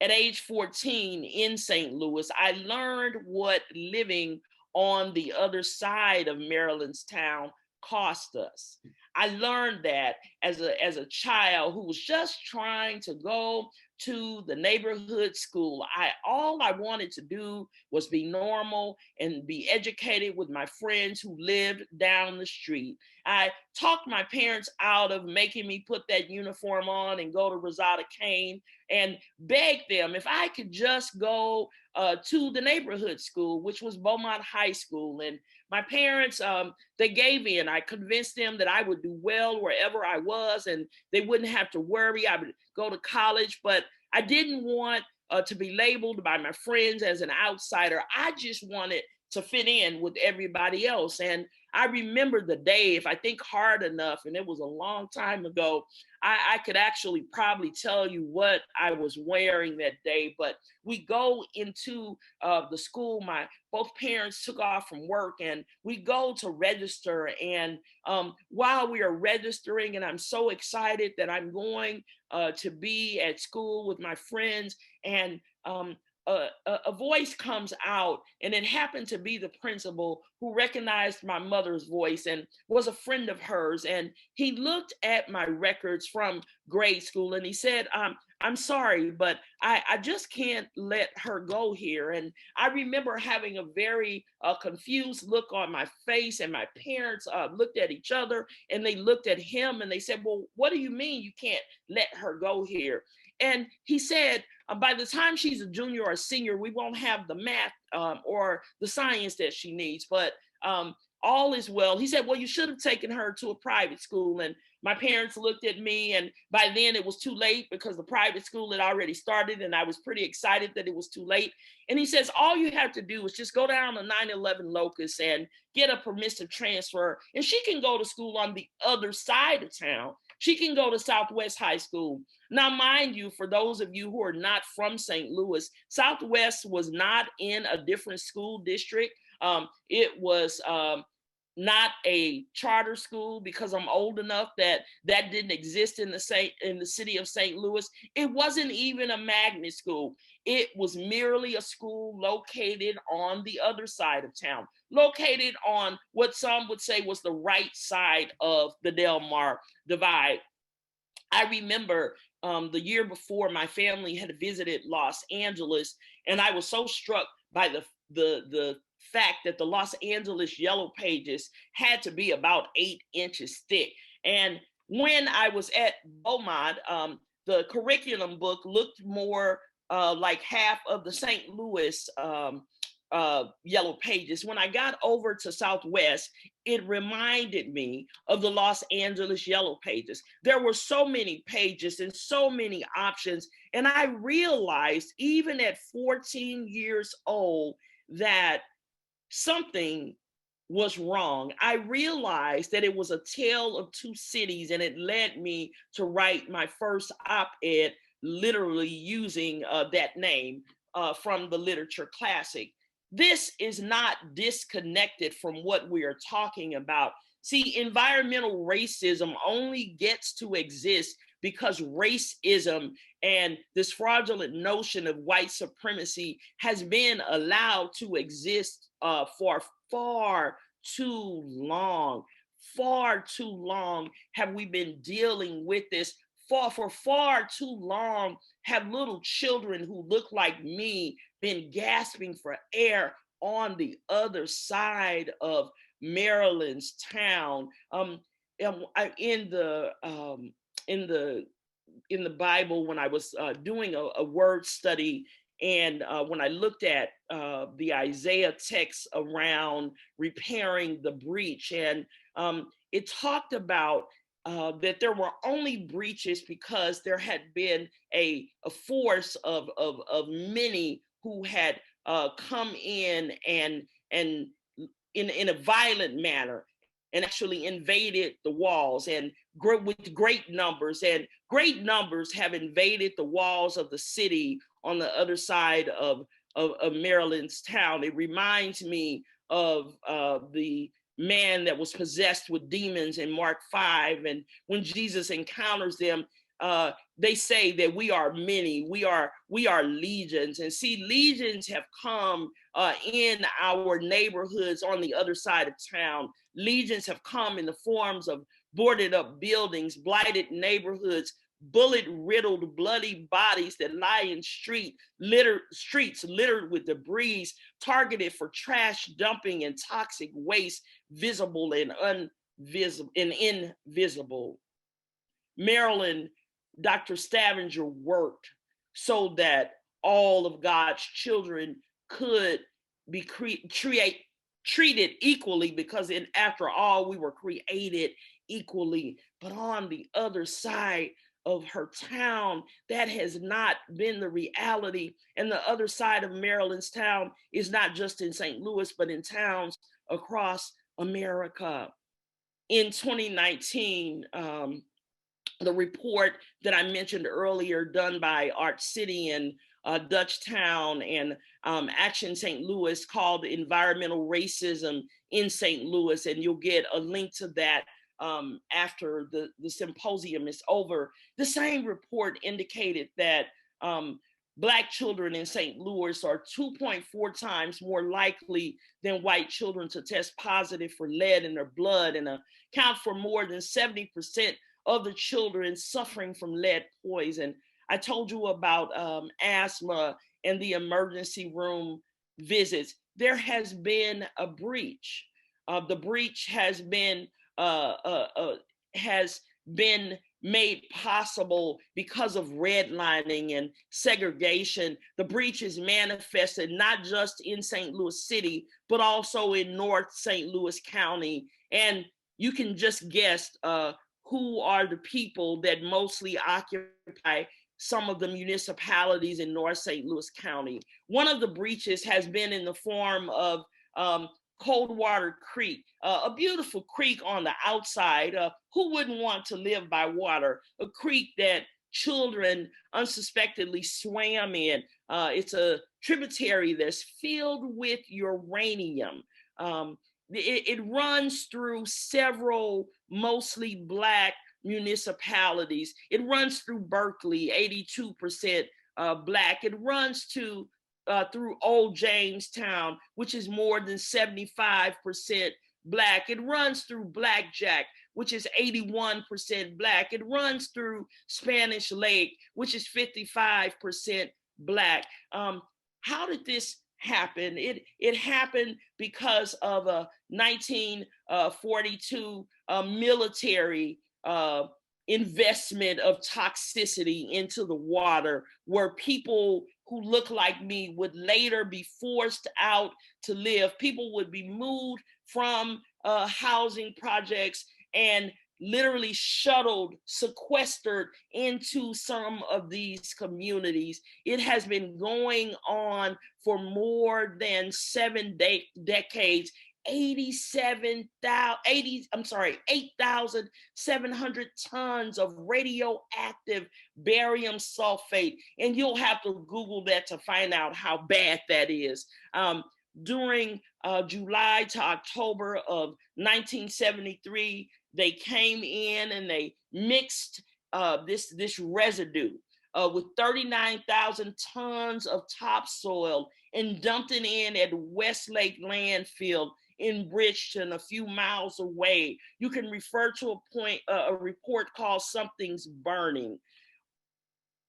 At age 14 in St. Louis, I learned what living on the other side of Maryland's town cost us. I learned that as a child who was just trying to go to the neighborhood school. All I wanted to do was be normal and be educated with my friends who lived down the street. I talked my parents out of making me put that uniform on and go to Rosada Kane and begged them if I could just go to the neighborhood school, which was Beaumont High School. And my parents, they gave in. I convinced them that I would do well wherever I was and they wouldn't have to worry. I would go to college, but I didn't want to be labeled by my friends as an outsider. I just wanted to fit in with everybody else. And I remember the day, if I think hard enough, and it was a long time ago, I could actually probably tell you what I was wearing that day. But we go into the school, both parents took off from work and we go to register. And while we are registering, and I'm so excited that I'm going to be at school with my friends, and a voice comes out, and it happened to be the principal who recognized my mother's voice and was a friend of hers. And he looked at my records from grade school and he said, I'm sorry, but I just can't let her go here. And I remember having a very confused look on my face, and my parents looked at each other and they looked at him and they said, well, what do you mean you can't let her go here? And he said, by the time she's a junior or a senior, we won't have the math or the science that she needs, but all is well. He said, well, you should have taken her to a private school. And my parents looked at me, and by then it was too late because the private school had already started, and I was pretty excited that it was too late. And he says, all you have to do is just go down to 911 Locust and get a permissive transfer, and she can go to school on the other side of town. She can go to Southwest High School. Now, mind you, for those of you who are not from St. Louis, Southwest was not in a different school district. It was not a charter school, because I'm old enough that didn't exist in the city of St. Louis. It wasn't even a magnet school. It was merely a school located on the other side of town, located on what some would say was the right side of the Del Mar Divide. I remember the year before, my family had visited Los Angeles, and I was so struck by the fact that the Los Angeles Yellow Pages had to be about 8 inches thick. And when I was at Beaumont, the curriculum book looked more like half of the St. Louis Yellow Pages. When I got over to Southwest, it reminded me of the Los Angeles Yellow Pages. There were so many pages and so many options. And I realized, even at 14 years old, that something was wrong. I realized that it was a tale of two cities, and it led me to write my first op-ed, literally using that name from the literature classic. This is not disconnected from what we are talking about. See, environmental racism only gets to exist because racism and this fraudulent notion of white supremacy has been allowed to exist for far too long. Far too long have we been dealing with this. For far too long have little children who look like me been gasping for air on the other side of Maryland's town. In the Bible, when I was doing a word study, and when I looked at the Isaiah text around repairing the breach, and it talked about that there were only breaches because there had been a force of many who had come in and in a violent manner. and actually invaded the walls and with great numbers. And great numbers have invaded the walls of the city on the other side of Maryland's town. It reminds me of the man that was possessed with demons in Mark 5. And when Jesus encounters them, they say that we are many, we are legions. And see, legions have come in our neighborhoods on the other side of town. Legions have come in the forms of boarded up buildings, blighted neighborhoods, bullet-riddled, bloody bodies that lie in streets littered with debris, targeted for trash dumping and toxic waste, visible and invisible. Marilyn, Dr. Stavenger worked so that all of God's children could be treated equally, because after all, we were created equally. But on the other side of her town, that has not been the reality. And the other side of Maryland's town is not just in St. Louis, but in towns across America. In 2019, the report that I mentioned earlier, done by Art City and Dutchtown and Action St. Louis, called Environmental Racism in St. Louis, and you'll get a link to that after the symposium is over. The same report indicated that Black children in St. Louis are 2.4 times more likely than white children to test positive for lead in their blood, and account for more than 70% of the children suffering from lead poison. I told you about asthma and the emergency room visits. There has been a breach. The breach has been made possible because of redlining and segregation. The breach is manifested not just in St. Louis City, but also in North St. Louis County. And you can just guess who are the people that mostly occupy some of the municipalities in North St. Louis County. One of the breaches has been in the form of Coldwater Creek, a beautiful creek on the outside. Who wouldn't want to live by water? A creek that children unsuspectedly swam in. It's a tributary that's filled with uranium. It runs through several mostly Black municipalities. It runs through Berkeley, 82% Black. It runs through Old Jamestown, which is more than 75% Black. It runs through Blackjack, which is 81% Black. It runs through Spanish Lake, which is 55% Black. How did this happen? It happened because of a 1942 military investment of toxicity into the water, where people who look like me would later be forced out to live. People would be moved from housing projects and literally shuttled, sequestered into some of these communities. It has been going on for more than 7 decades. 8,700 tons of radioactive barium sulfate. And you'll have to Google that to find out how bad that is. During July to October of 1973, they came in and they mixed this residue with 39,000 tons of topsoil and dumped it in at Westlake landfill in Bridgeton, a few miles away. You can refer to a report called Something's Burning.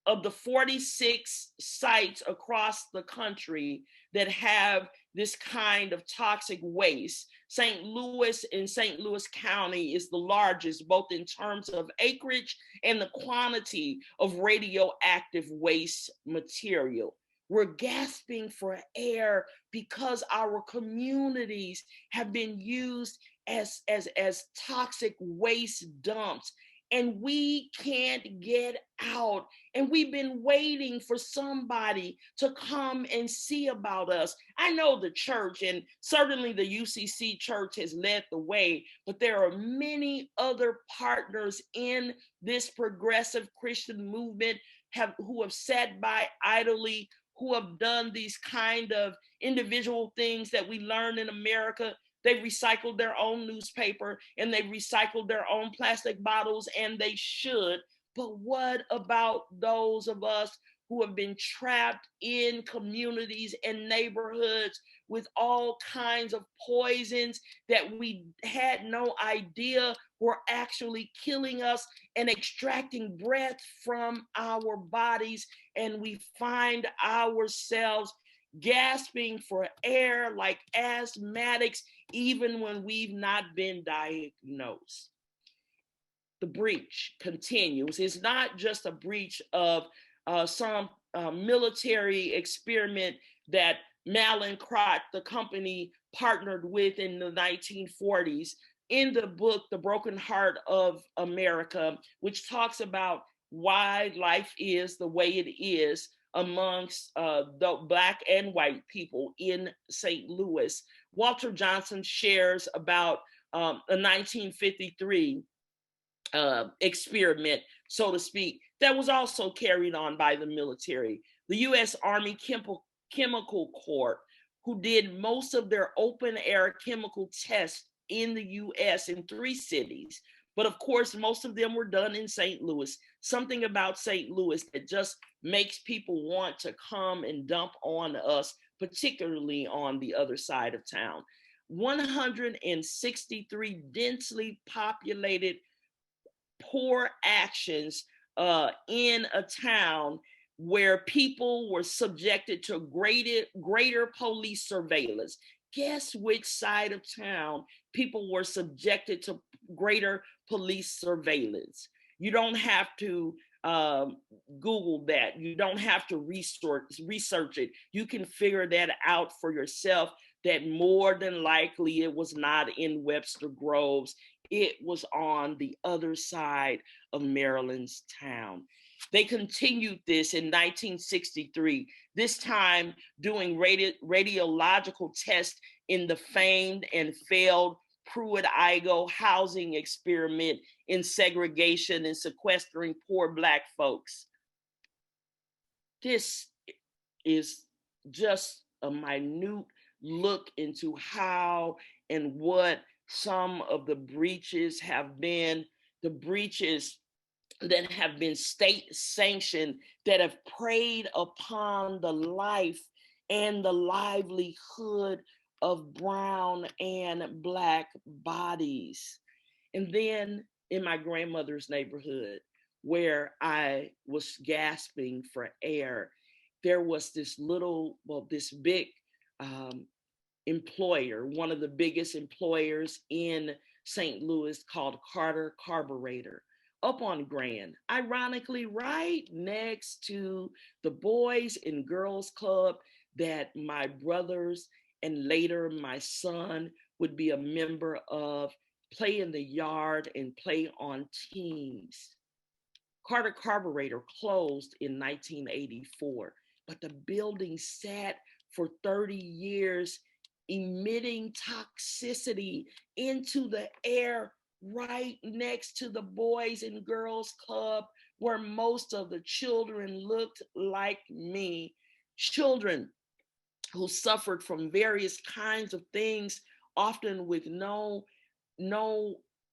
Of the 46 sites across the country that have this kind of toxic waste, St. Louis and St. Louis County is the largest, both in terms of acreage and the quantity of radioactive waste material. We're gasping for air because our communities have been used as toxic waste dumps. and we can't get out. And we've been waiting for somebody to come and see about us. I know the church, and certainly the UCC church has led the way, but there are many other partners in this progressive Christian movement who have sat by idly, who have done these kind of individual things that we learn in America. They recycled their own newspaper and they recycled their own plastic bottles, and they should. But what about those of us who have been trapped in communities and neighborhoods with all kinds of poisons that we had no idea were actually killing us and extracting breath from our bodies, and we find ourselves gasping for air like asthmatics, even when we've not been diagnosed? The breach continues. It's not just a breach of some military experiment that Malin Crott, the company, partnered with in the 1940s. In the book, The Broken Heart of America, which talks about why life is the way it is amongst the Black and white people in St. Louis, Walter Johnson shares about a 1953 experiment, so to speak, that was also carried on by the military. The U.S. Army Chemical Corps, who did most of their open air chemical tests in the U.S. in 3 cities. But of course, most of them were done in St. Louis. Something about St. Louis that just makes people want to come and dump on us, particularly on the other side of town. 163 densely populated poor actions in a town where people were subjected to greater police surveillance. Guess which side of town people were subjected to greater police surveillance? You don't have to Google that. You don't have to research it. You can figure that out for yourself, that more than likely it was not in Webster Groves. It was on the other side of Maryland's town. They continued this in 1963, this time doing radiological tests in the famed and failed Pruitt-Igoe housing experiment in segregation and sequestering poor Black folks. This is just a minute look into how and what some of the breaches have been, the breaches that have been state sanctioned, that have preyed upon the life and the livelihood of brown and Black bodies. And then in my grandmother's neighborhood, where I was gasping for air, there was this big employer, one of the biggest employers in St. Louis, called Carter Carburetor, up on Grand, ironically right next to the Boys and Girls Club that my brothers and later my son would be a member of, play in the yard and play on teams. Carter Carburetor closed in 1984, but the building sat for 30 years emitting toxicity into the air right next to the Boys and Girls Club, where most of the children looked like me, children who suffered from various kinds of things, often with no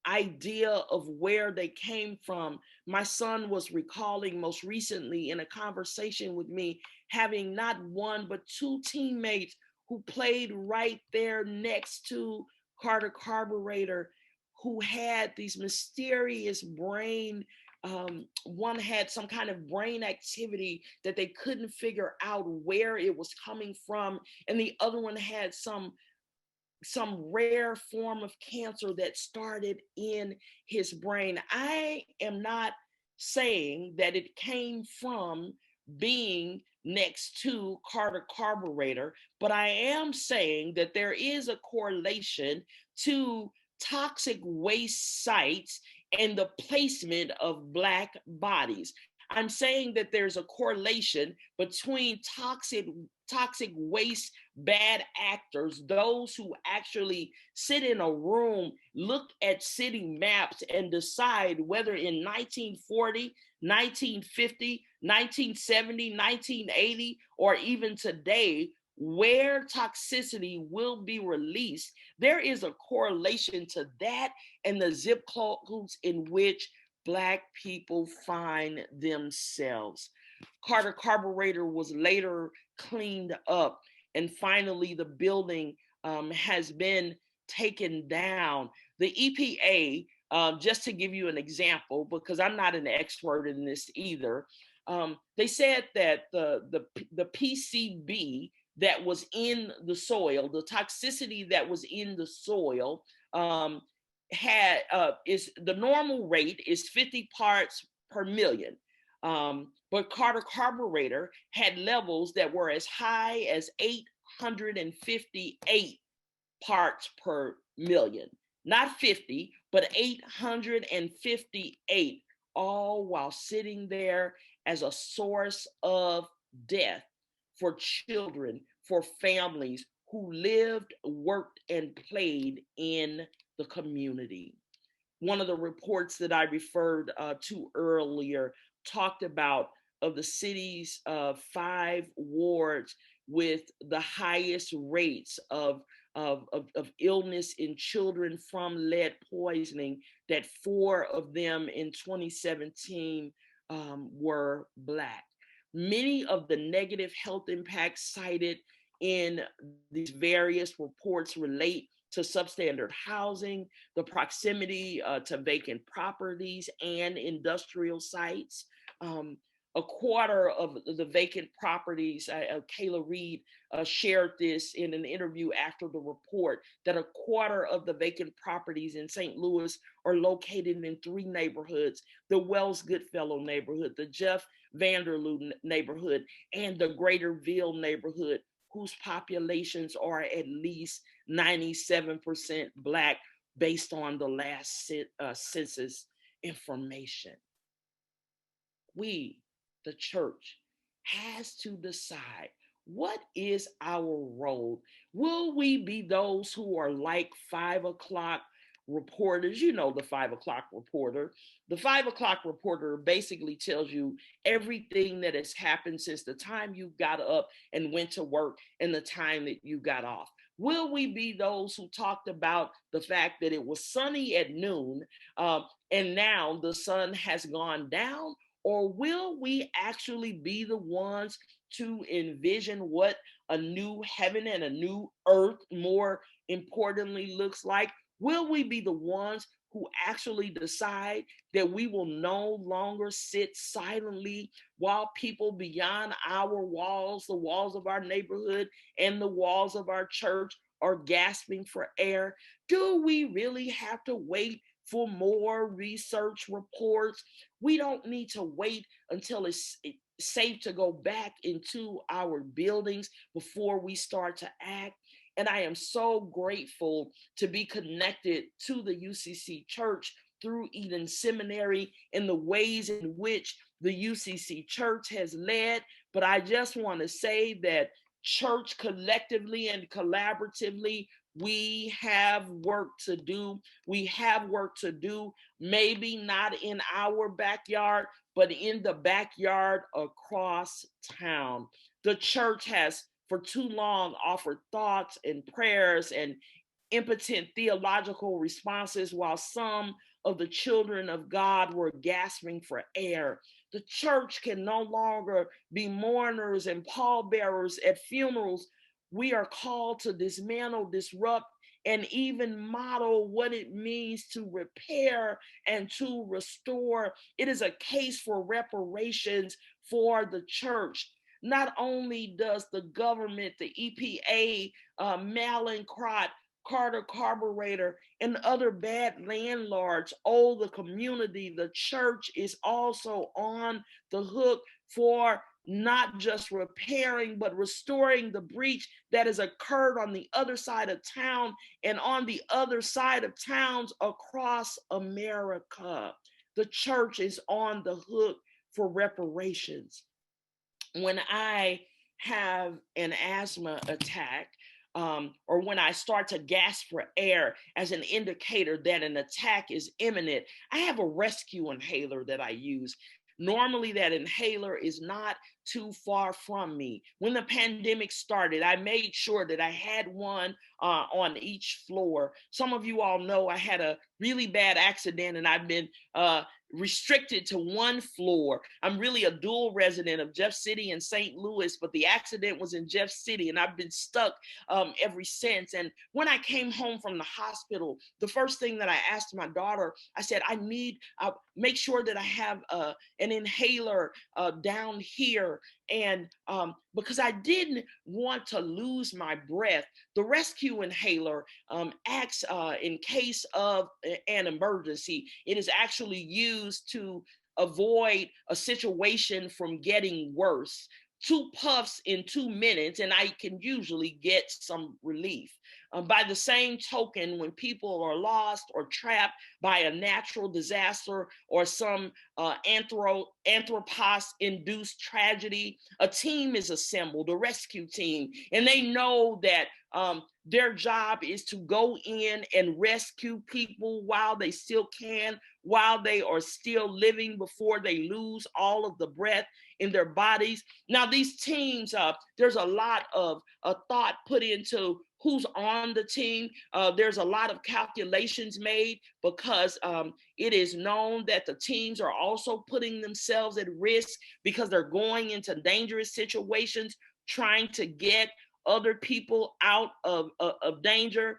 idea of where they came from. My son was recalling most recently in a conversation with me, having not one, but 2 teammates who played right there next to Carter Carburetor, who had these mysterious brain, one had some kind of brain activity that they couldn't figure out where it was coming from, and the other one had some rare form of cancer that started in his brain. I am not saying that it came from being next to Carter Carburetor, but I am saying that there is a correlation to toxic waste sites and the placement of Black bodies. I'm saying that there's a correlation between toxic waste, bad actors, those who actually sit in a room, look at city maps and decide whether in 1940, 1950, 1970, 1980, or even today, where toxicity will be released. There is a correlation to that and the zip codes in which Black people find themselves. Carter Carburetor was later cleaned up, and finally the building has been taken down. The EPA, just to give you an example, because I'm not an expert in this either, they said that the PCB that was in the soil, the toxicity that was in the soil, is the normal rate is 50 parts per million. But Carter Carburetor had levels that were as high as 858 parts per million. Not 50, but 858, all while sitting there as a source of death for children, for families who lived, worked, and played in the community. One of the reports that I referred to earlier talked about of the city's 5 wards with the highest rates of illness in children from lead poisoning, that 4 of them in 2017 were Black. Many of the negative health impacts cited in these various reports relate to substandard housing, the proximity to vacant properties and industrial sites. A quarter of the vacant properties, Kayla Reed shared this in an interview after the report, that a quarter of the vacant properties in St. Louis are located in 3 neighborhoods: the Wells Goodfellow neighborhood, the Jeff Vanderloo neighborhood, and the Greaterville neighborhood, whose populations are at least 97% Black based on the last census information. We, the church, has to decide, what is our role? Will we be those who are like 5 o'clock reporters? You know, the 5 o'clock reporter. The 5 o'clock reporter basically tells you everything that has happened since the time you got up and went to work and the time that you got off. Will we be those who talked about the fact that it was sunny at noon and now the sun has gone down? Or will we actually be the ones to envision what a new heaven and a new earth, more importantly, looks like? Will we be the ones who actually decide that we will no longer sit silently while people beyond our walls, the walls of our neighborhood and the walls of our church, are gasping for air? Do we really have to wait for more research reports? We don't need to wait until it's safe to go back into our buildings before we start to act. And I am so grateful to be connected to the UCC Church through Eden Seminary in the ways in which the UCC Church has led. But I just want to say that church collectively and collaboratively, we have work to do. We have work to do, maybe not in our backyard, but in the backyard across town. The church has for too long offered thoughts and prayers and impotent theological responses while some of the children of God were gasping for air. The church can no longer be mourners and pallbearers at funerals. We are called to dismantle, disrupt, and even model what it means to repair and to restore. It is a case for reparations for the church. Not only does the government, the EPA, Malincrot, Carter Carburetor, and other bad landlords owe the community, the church is also on the hook for not just repairing, but restoring the breach that has occurred on the other side of town and on the other side of towns across America. The church is on the hook for reparations. When I have an asthma attack, or when I start to gasp for air as an indicator that an attack is imminent, I have a rescue inhaler that I use. Normally, that inhaler is not too far from me. When the pandemic started, I made sure that I had one on each floor. Some of you all know I had a really bad accident and I've been restricted to one floor. I'm really a dual resident of Jeff City and St. Louis, but the accident was in Jeff City and I've been stuck ever since. And when I came home from the hospital, the first thing that I asked my daughter, I said, I need, make sure that I have an inhaler down here. And because I didn't want to lose my breath, the rescue inhaler acts in case of an emergency. It is actually used to avoid a situation from getting worse. 2 puffs in 2 minutes, and I can usually get some relief. By the same token, when people are lost or trapped by a natural disaster or some anthropos-induced tragedy, a team is assembled, a rescue team, and they know that their job is to go in and rescue people while they still can, while they are still living, before they lose all of the breath in their bodies. Now, these teams, there's a lot of thought put into who's on the team. There's a lot of calculations made because it is known that the teams are also putting themselves at risk because they're going into dangerous situations, trying to get other people out of danger.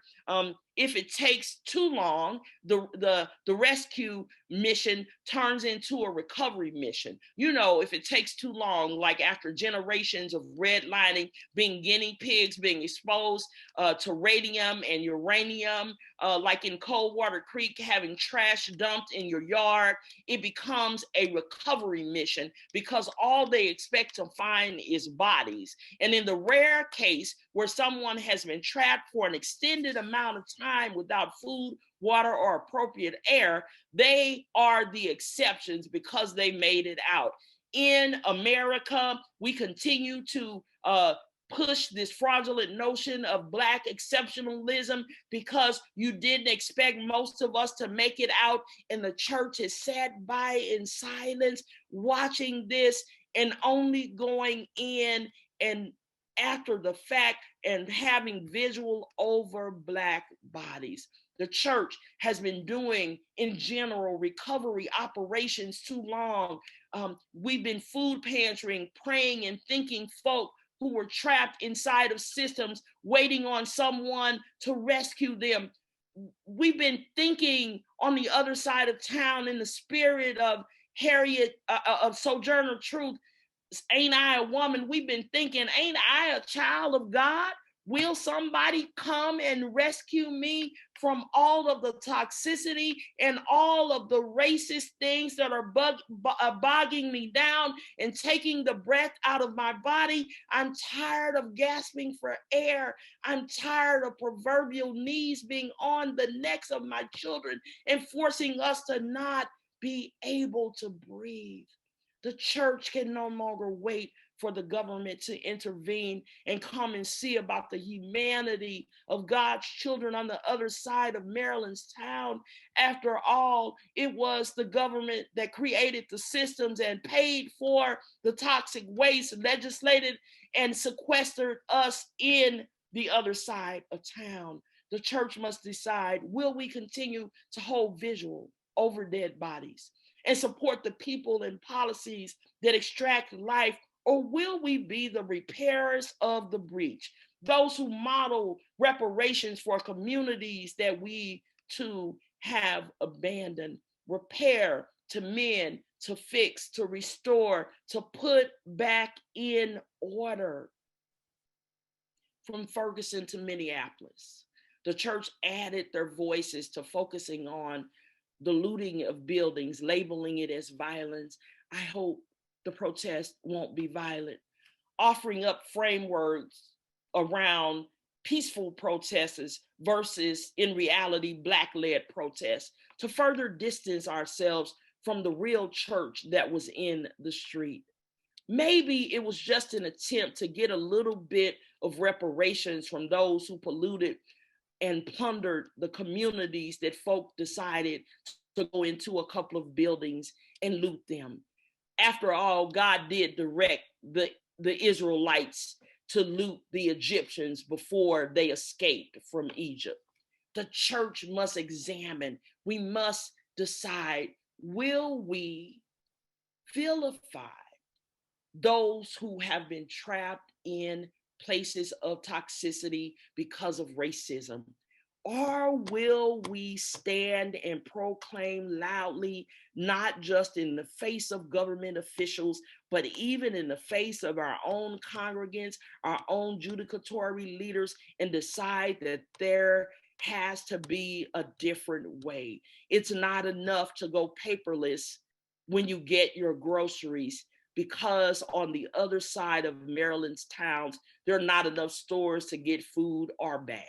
If it takes too long, the rescue mission turns into a recovery mission. You know, if it takes too long, like after generations of redlining, being guinea pigs, being exposed to radium and uranium, like in Coldwater Creek, having trash dumped in your yard, it becomes a recovery mission because all they expect to find is bodies. And in the rare case where someone has been trapped for an extended amount of time without food, water, or appropriate air, they are the exceptions because they made it out. In America, we continue to push this fraudulent notion of Black exceptionalism because you didn't expect most of us to make it out, and the church has sat by in silence watching this and only going in and after the fact and having visual over Black bodies. The church has been doing, in general, recovery operations too long. We've been food pantrying, praying, and thinking folk who were trapped inside of systems waiting on someone to rescue them. We've been thinking on the other side of town in the spirit of Harriet, of Sojourner Truth, ain't I a woman? We've been thinking, ain't I a child of God? Will somebody come and rescue me from all of the toxicity and all of the racist things that are bogging me down and taking the breath out of my body? I'm tired of gasping for air. I'm tired of proverbial knees being on the necks of my children and forcing us to not be able to breathe. The church can no longer wait for the government to intervene and come and see about the humanity of God's children on the other side of Maryland's town. After all, it was the government that created the systems and paid for the toxic waste, legislated and sequestered us in the other side of town. The church must decide, will we continue to hold vigil over dead bodies and support the people and policies that extract life, or will we be the repairers of the breach, those who model reparations for communities that we too have abandoned? Repair to mend, to fix, to restore, to put back in order. From Ferguson to Minneapolis, the church added their voices to focusing on the looting of buildings, labeling it as violence. I hope the protest won't be violent. Offering up frameworks around peaceful protests versus, in reality, Black-led protests to further distance ourselves from the real church that was in the street. Maybe it was just an attempt to get a little bit of reparations from those who polluted and plundered the communities that folk decided to go into a couple of buildings and loot them. After all, God did direct the Israelites to loot the Egyptians before they escaped from Egypt. The church must examine, we must decide, will we vilify those who have been trapped in places of toxicity because of racism? Or will we stand and proclaim loudly, not just in the face of government officials, but even in the face of our own congregants, our own judicatory leaders, and decide that there has to be a different way? It's not enough to go paperless when you get your groceries, because on the other side of Maryland's towns, there are not enough stores to get food or bags.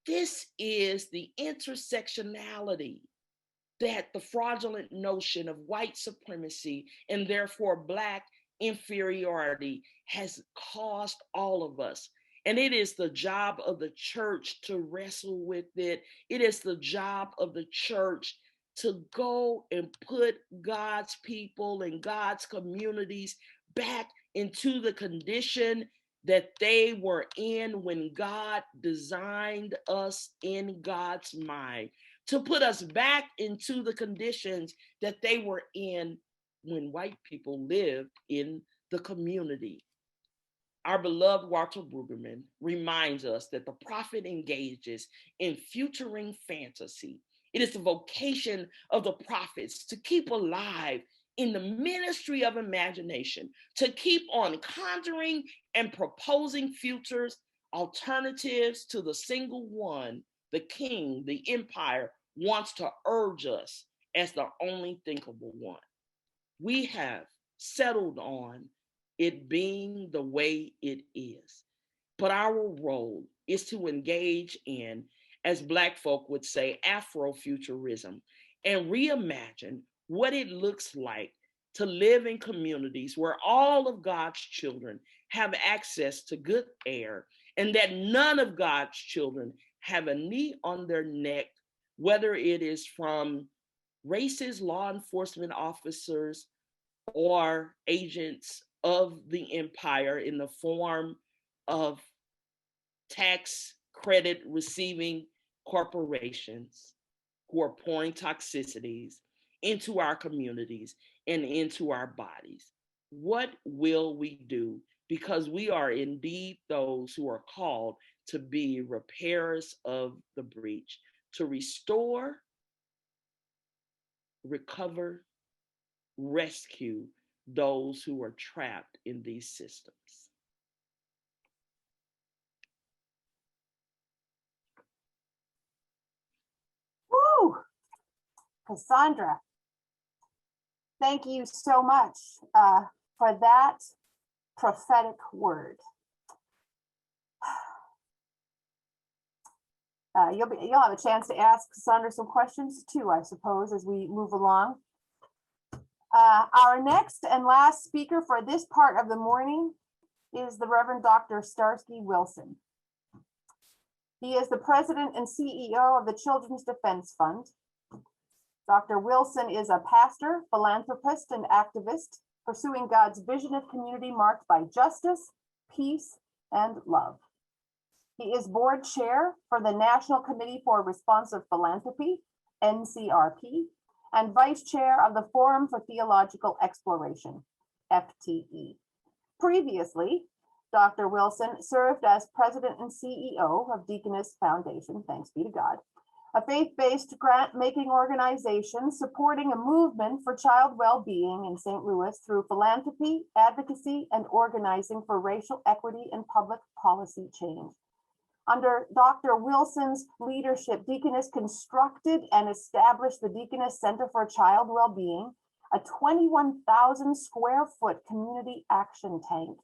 This is the intersectionality that the fraudulent notion of white supremacy and therefore Black inferiority has caused all of us. And it is the job of the church to wrestle with it. It is the job of the church to go and put God's people and God's communities back into the condition that they were in when God designed us in God's mind, to put us back into the conditions that they were in when white people lived in the community. Our beloved Walter Brueggemann reminds us that the prophet engages in futuring fantasy. It is the vocation of the prophets to keep alive in the ministry of imagination, to keep on conjuring and proposing futures, alternatives to the single one the king, the empire, wants to urge us as the only thinkable one. We have settled on it being the way it is. But our role is to engage in, as Black folk would say, Afrofuturism, and reimagine what it looks like to live in communities where all of God's children have access to good air, and that none of God's children have a knee on their neck, whether it is from racist law enforcement officers or agents of the empire in the form of tax credit receiving corporations who are pouring toxicities into our communities and into our bodies. What will we do? Because we are indeed those who are called to be repairers of the breach, to restore, recover, rescue those who are trapped in these systems. Woo! Cassandra, thank you so much for that prophetic word. You'll have a chance to ask Cassandra some questions too, I suppose, as we move along. Our next and last speaker for this part of the morning is the Reverend Dr. Starsky Wilson. He is the president and CEO of the Children's Defense Fund. Dr. Wilson is a pastor, philanthropist, and activist pursuing God's vision of community marked by justice, peace, and love. He is board chair for the National Committee for Responsive Philanthropy, NCRP, and vice chair of the Forum for Theological Exploration, FTE. Previously, Dr. Wilson served as president and CEO of Deaconess Foundation, thanks be to God, a faith-based grant-making organization supporting a movement for child well-being in St. Louis through philanthropy, advocacy, and organizing for racial equity and public policy change. Under Dr. Wilson's leadership, Deaconess constructed and established the Deaconess Center for Child Wellbeing, a 21,000 square foot community action tank.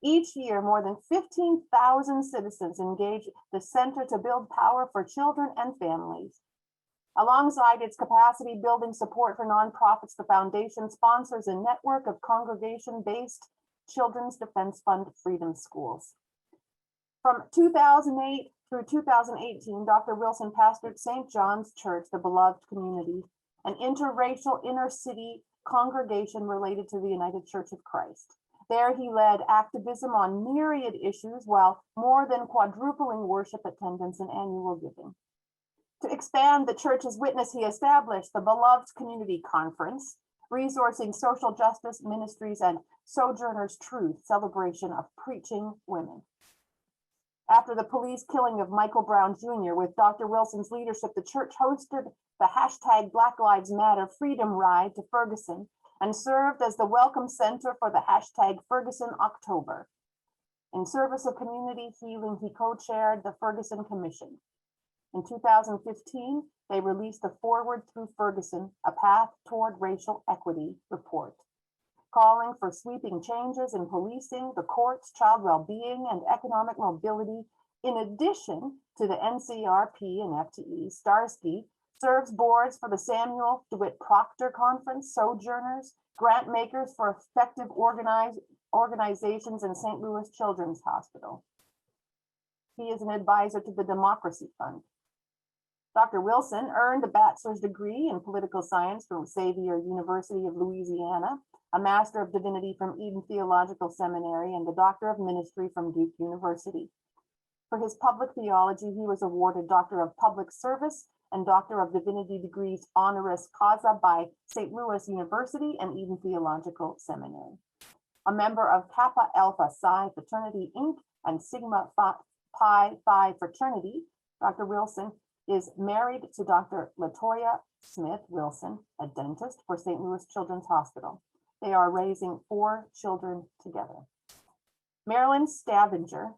Each year, more than 15,000 citizens engage the center to build power for children and families. Alongside its capacity building support for nonprofits, the foundation sponsors a network of congregation-based Children's Defense Fund Freedom Schools. From 2008 through 2018, Dr. Wilson pastored St. John's Church, the Beloved Community, an interracial inner-city congregation related to the United Church of Christ. There he led activism on myriad issues while more than quadrupling worship attendance and annual giving. To expand the church's witness, he established the Beloved Community Conference, resourcing social justice ministries and Sojourner's Truth, celebration of preaching women. After the police killing of Michael Brown Jr., with Dr. Wilson's leadership, the church hosted the hashtag Black Lives Matter Freedom Ride to Ferguson and served as the welcome center for the hashtag Ferguson October. In service of community healing, he co-chaired the Ferguson Commission. In 2015, they released the Forward Through Ferguson, A Path Toward Racial Equity report, calling for sweeping changes in policing, the courts, child well-being, and economic mobility. In addition to the NCRP and FTE, Starsky serves boards for the Samuel DeWitt Proctor Conference, Sojourners, grant makers for effective organizations in St. Louis Children's Hospital. He is an advisor to the Democracy Fund. Dr. Wilson earned a bachelor's degree in political science from Xavier University of Louisiana, a Master of Divinity from Eden Theological Seminary, and the Doctor of Ministry from Duke University. For his public theology, he was awarded Doctor of Public Service and Doctor of Divinity degrees honoris causa by St. Louis University and Eden Theological Seminary. A member of Kappa Alpha Psi Fraternity, Inc. and Sigma Pi Phi Fraternity, Dr. Wilson is married to Dr. Latoya Smith Wilson, a dentist for St. Louis Children's Hospital. They are raising 4 children together. Marilyn Scavenger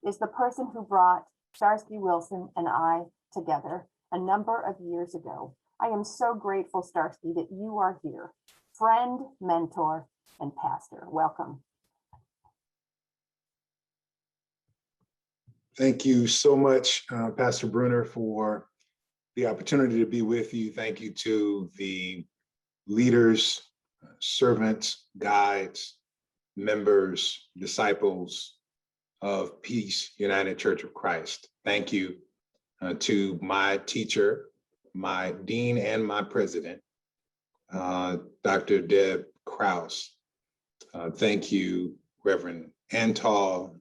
is the person who brought Starsky Wilson and I together a number of years ago. I am so grateful, Starsky, that you are here. Friend, mentor, and pastor. Welcome. Thank you so much, Pastor Bruner, for the opportunity to be with you. Thank you to the leaders, servants, guides, members, disciples of Peace United Church of Christ. Thank you to my teacher, my dean, and my president, Dr. Deb Krause. Thank you, Reverend Antol.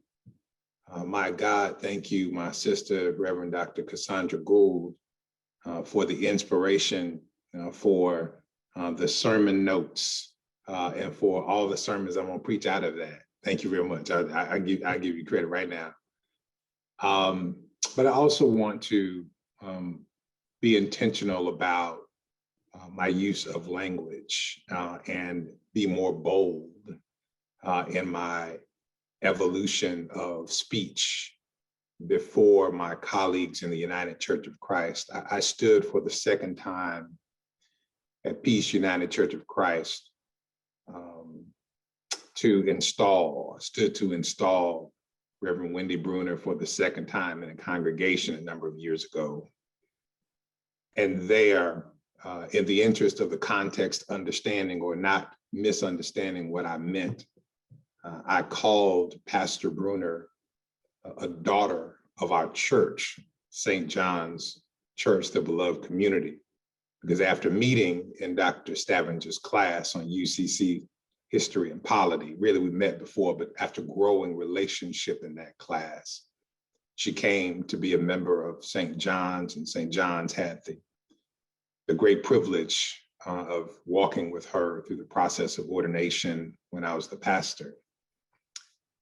My God, thank you, my sister, Reverend Dr. Cassandra Gould, for the inspiration, for the sermon notes, and for all the sermons I'm gonna preach out of that. Thank you very much. I give you credit right now. But I also want to be intentional about my use of language and be more bold in my evolution of speech before my colleagues in the United Church of Christ. I stood for the second time at Peace United Church of Christ to install Reverend Wendy Bruner for the second time in a congregation a number of years ago. And there, in the interest of the context understanding or not misunderstanding what I meant, I called Pastor Bruner a daughter of our church, St. John's Church, the Beloved Community, because after meeting in Dr. Stavenger's class on UCC history and polity, really we met before, but after growing relationship in that class, she came to be a member of St. John's, and St. John's had the great privilege of walking with her through the process of ordination when I was the pastor.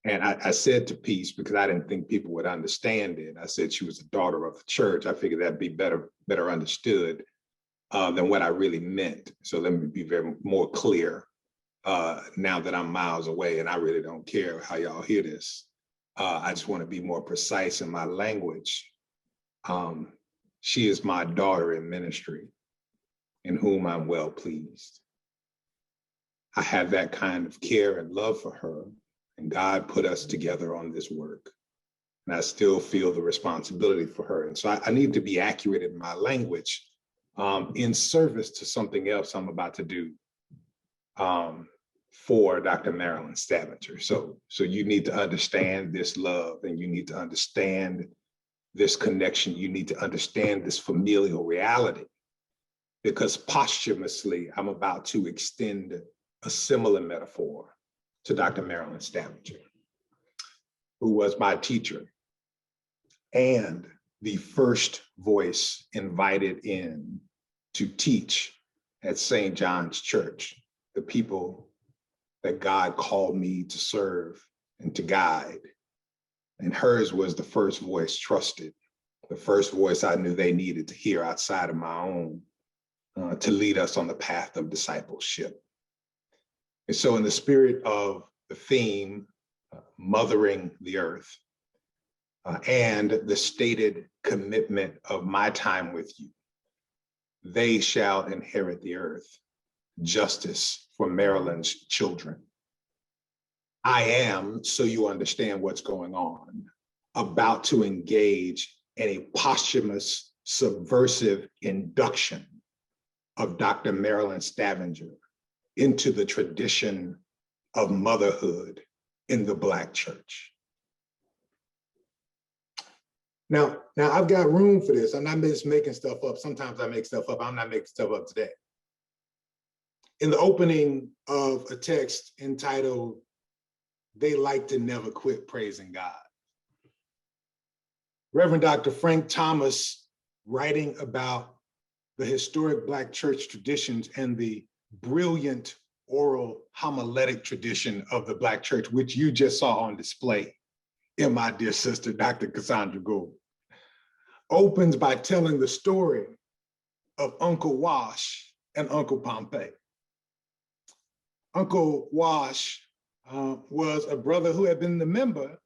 And I said to Peace, because I didn't think people would understand it, I said she was a daughter of the church. I figured that'd be better understood than what I really meant. So let me be more clear now that I'm miles away, and I really don't care how y'all hear this. I just want to be more precise in my language. She is my daughter in ministry, in whom I'm well pleased. I have that kind of care and love for her, and God put us together on this work. And I still feel the responsibility for her. And so I need to be accurate in my language in service to something else I'm about to do for Dr. Marilyn Scavenger. So you need to understand this love, and you need to understand this connection. You need to understand this familial reality, because posthumously, I'm about to extend a similar metaphor to Dr. Marilyn Scavenger, who was my teacher and the first voice invited in to teach at St. John's Church, the people that God called me to serve and to guide. And hers was the first voice trusted, the first voice I knew they needed to hear outside of my own to lead us on the path of discipleship. And so in the spirit of the theme, mothering the earth, and the stated commitment of my time with you, they shall inherit the earth, justice for Maryland's children. I am, so you understand what's going on, about to engage in a posthumous, subversive induction of Dr. Marilyn Scavenger into the tradition of motherhood in the Black church. Now I've got room for this. I'm not just making stuff up. Sometimes I make stuff up. I'm not making stuff up today. In the opening of a text entitled, "They Like to Never Quit Praising God," Reverend Dr. Frank Thomas, writing about the historic Black church traditions and the brilliant oral homiletic tradition of the Black church, which you just saw on display in my dear sister, Dr. Cassandra Gould, opens by telling the story of Uncle Wash and Uncle Pompey. Uncle Wash was a brother who had been the member.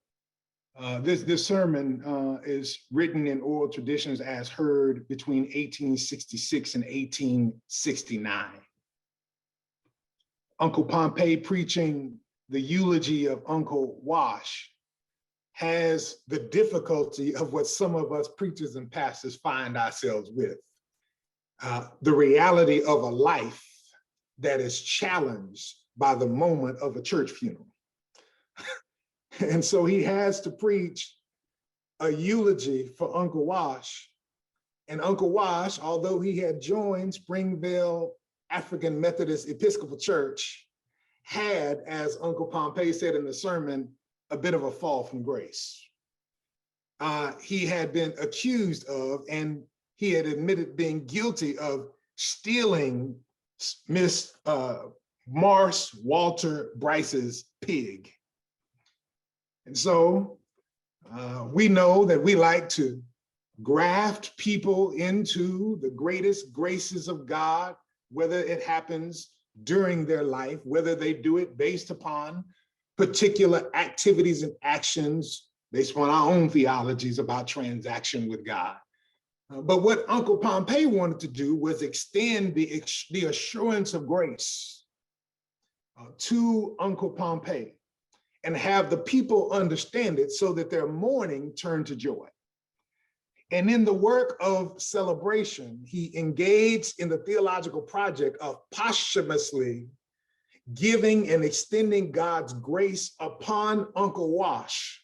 This sermon is written in oral traditions as heard between 1866 and 1869. Uncle Pompey, preaching the eulogy of Uncle Wash, has the difficulty of what some of us preachers and pastors find ourselves with. The reality of a life that is challenged by the moment of a church funeral. And so he has to preach a eulogy for Uncle Wash. And Uncle Wash, although he had joined Springville African Methodist Episcopal Church, had, as Uncle Pompey said in the sermon, a bit of a fall from grace. He had been accused of, and he had admitted being guilty of stealing Miss Mars Walter Bryce's pig. And so we know that we like to graft people into the greatest graces of God, whether it happens during their life, whether they do it based upon particular activities and actions based on our own theologies about transaction with God. But what Uncle Pompey wanted to do was extend the assurance of grace to Uncle Pompey and have the people understand it so that their mourning turned to joy. And in the work of celebration, he engaged in the theological project of posthumously giving and extending God's grace upon Uncle Wash,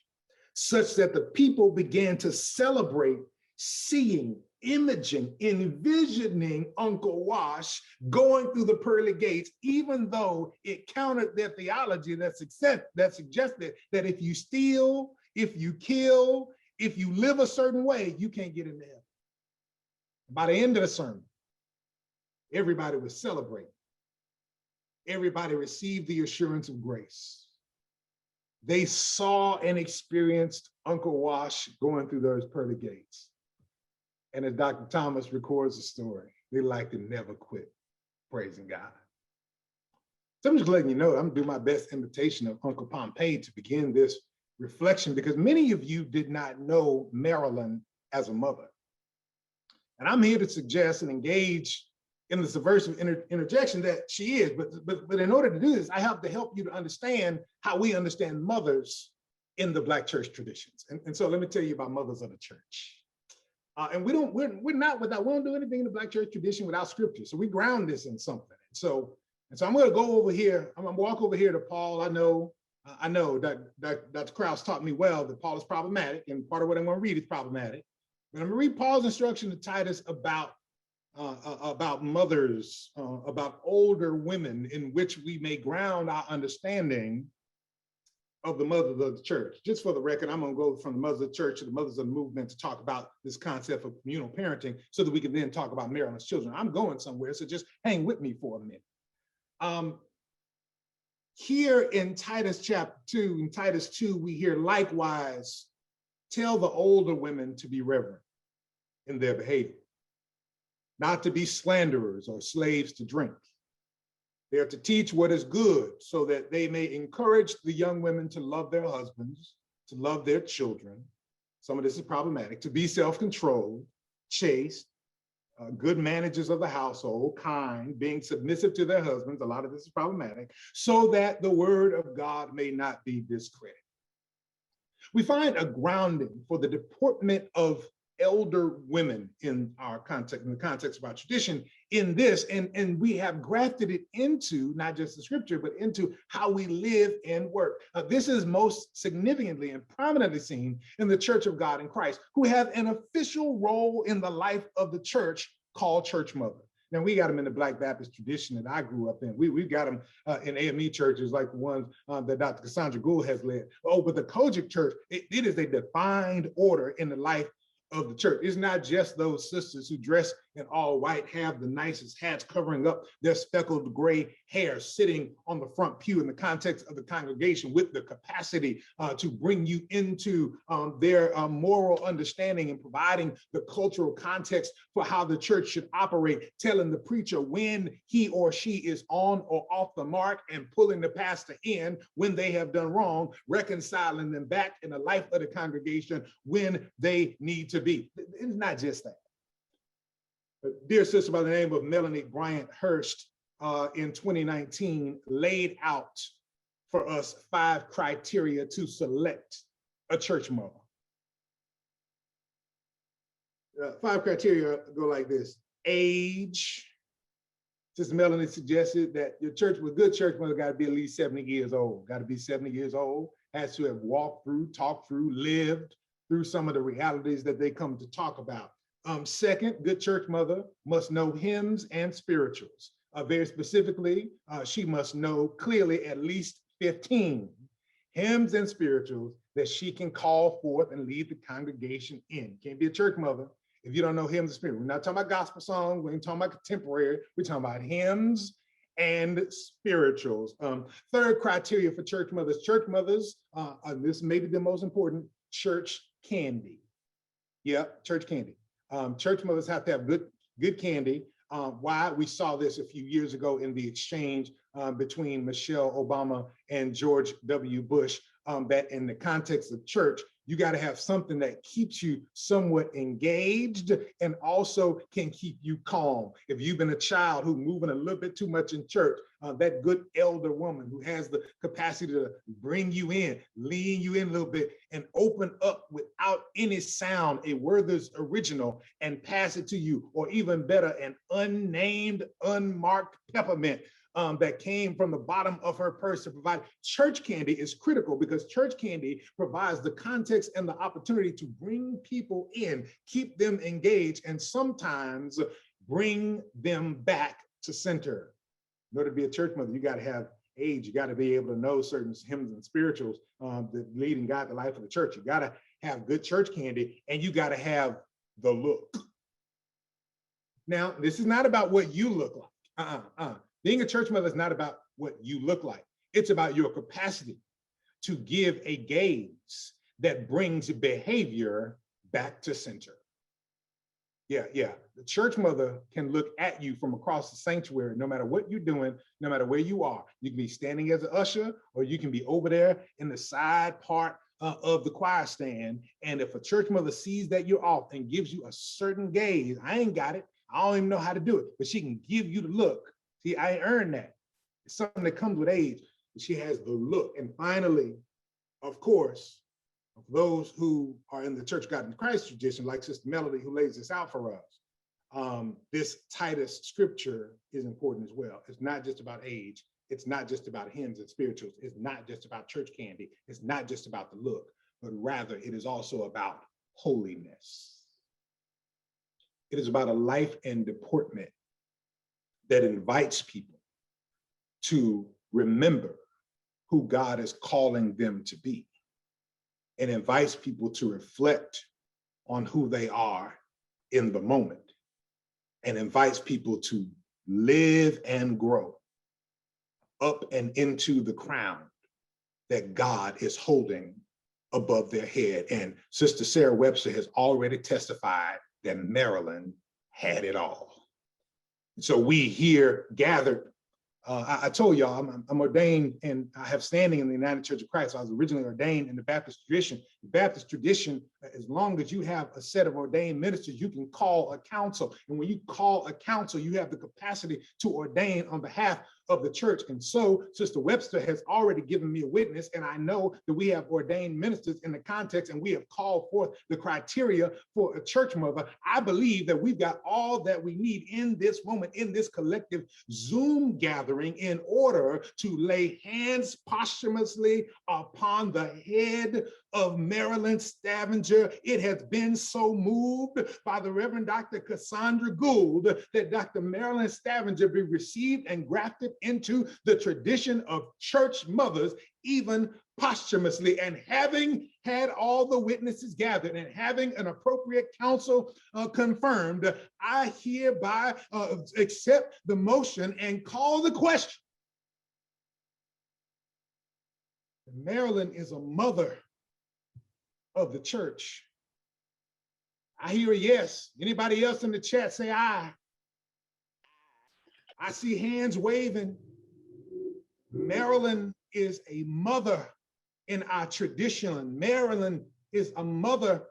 such that the people began to celebrate, seeing, imaging, envisioning Uncle Wash going through the pearly gates, even though it countered their theology that suggested that if you steal, if you kill, if you live a certain way, you can't get into heaven. By the end of the sermon, everybody was celebrating. Everybody received the assurance of grace. They saw and experienced Uncle Wash going through those pearly gates. And as Dr. Thomas records the story, they like to never quit praising God. So I'm just letting you know, I'm gonna do my best imitation of Uncle Pompey to begin this reflection, because many of you did not know Marilyn as a mother. And I'm here to suggest and engage in the subversive interjection that she is. But in order to do this, I have to help you to understand how we understand mothers in the Black church traditions. And so let me tell you about mothers of the church. And we don't do anything in the Black church tradition without scripture. So we ground this in something. And so I'm going to go over here. I'm going to walk over here to Paul. I know that Dr. Krause taught me well that Paul is problematic, and part of what I'm going to read is problematic. But I'm going to read Paul's instruction to Titus about mothers, about older women, in which we may ground our understanding of the mothers of the church. Just for the record, I'm going to go from the mothers of the church to the mothers of the movement to talk about this concept of communal parenting so that we can then talk about Marilyn's children. I'm going somewhere, so just hang with me for a minute. Here in Titus chapter 2, in Titus 2, we hear likewise, tell the older women to be reverent in their behavior, not to be slanderers or slaves to drink. They are to teach what is good so that they may encourage the young women to love their husbands, to love their children. Some of this is problematic, to be self-controlled, chaste, good managers of the household, kind, being submissive to their husbands. A lot of this is problematic, so that the word of God may not be discredited. We find a grounding for the deportment of elder women in our context, in the context of our tradition, in this, and we have grafted it into not just the scripture, but into how we live and work. This is most significantly and prominently seen in the Church of God in Christ, who have an official role in the life of the church called church mother. Now, we got them in the Black Baptist tradition that I grew up in. We've got them in AME churches like the ones that Dr. Cassandra Gould has led. Oh, but the Kojic church, it is a defined order in the life of the church. It's not just those sisters who dress in all white, have the nicest hats covering up their speckled gray hair, sitting on the front pew in the context of the congregation with the capacity to bring you into their moral understanding and providing the cultural context for how the church should operate, telling the preacher when he or she is on or off the mark, and pulling the pastor in when they have done wrong, reconciling them back in the life of the congregation when they need to be. It's not just that. A dear sister by the name of Melanie Bryant Hurst in 2019 laid out for us 5 criteria to select a church mother. 5 criteria go like this: age. Sister Melanie suggested that your church, with good church mother, got to be at least 70 years old. Got to be 70 years old, has to have walked through, talked through, lived through some of the realities that they come to talk about. Second, good church mother must know hymns and spirituals. Very specifically, she must know clearly at least 15 hymns and spirituals that she can call forth and lead the congregation in. Can't be a church mother if you don't know hymns and spirituals. We're not talking about gospel songs, we ain't talking about contemporary, we're talking about hymns and spirituals. Third criteria for church mothers, this may be the most important, church candy. Yep, church candy. Church mothers have to have good candy. Why? We saw this a few years ago in the exchange between Michelle Obama and George W. Bush, that in the context of church, you got to have something that keeps you somewhat engaged and also can keep you calm. If you've been a child who's moving a little bit too much in church, that good elder woman who has the capacity to bring you in, lean you in a little bit, and open up without any sound a Werther's original and pass it to you, or even better, an unnamed, unmarked peppermint that came from the bottom of her purse to provide. Church candy is critical because church candy provides the context and the opportunity to bring people in, keep them engaged, and sometimes bring them back to center. In order to be a church mother, you got to have age. You got to be able to know certain hymns and spirituals that lead and guide the life of the church. You got to have good church candy, and you got to have the look. Now, this is not about what you look like. Being a church mother is not about what you look like. It's about your capacity to give a gaze that brings behavior back to center. Yeah. The church mother can look at you from across the sanctuary, no matter what you're doing, no matter where you are. You can be standing as an usher, or you can be over there in the side part of the choir stand. And if a church mother sees that you're off and gives you a certain gaze, I ain't got it, I don't even know how to do it, but she can give you the look. See, I earned that. It's something that comes with age. She has the look. And finally, of course, those who are in the Church of God in Christ tradition, like Sister Melody, who lays this out for us, this Titus scripture is important as well. It's not just about age. It's not just about hymns and spirituals. It's not just about church candy. It's not just about the look, but rather it is also about holiness. It is about a life and deportment that invites people to remember who God is calling them to be, and invites people to reflect on who they are in the moment, and invites people to live and grow up and into the crown that God is holding above their head. And Sister Sarah Webster has already testified that Marilyn had it all. So we here gathered, I told y'all I'm ordained and I have standing in the United Church of Christ. I was originally ordained in the Baptist tradition. The Baptist tradition, as long as you have a set of ordained ministers, you can call a council. And when you call a council, you have the capacity to ordain on behalf of the church. And so Sister Webster has already given me a witness, and I know that we have ordained ministers in the context, and we have called forth the criteria for a church mother. I believe that we've got all that we need in this moment, in this collective Zoom gathering, in order to lay hands posthumously upon the head of Marilyn Scavenger. It has been so moved by the Reverend Dr. Cassandra Gould that Dr. Marilyn Scavenger be received and grafted into the tradition of church mothers, even posthumously. And having had all the witnesses gathered and having an appropriate council confirmed, I hereby accept the motion and call the question. Marilyn is a mother of the church. I hear a yes. Anybody else in the chat say aye? I see hands waving. Marilyn is a mother in our tradition. Marilyn is a mother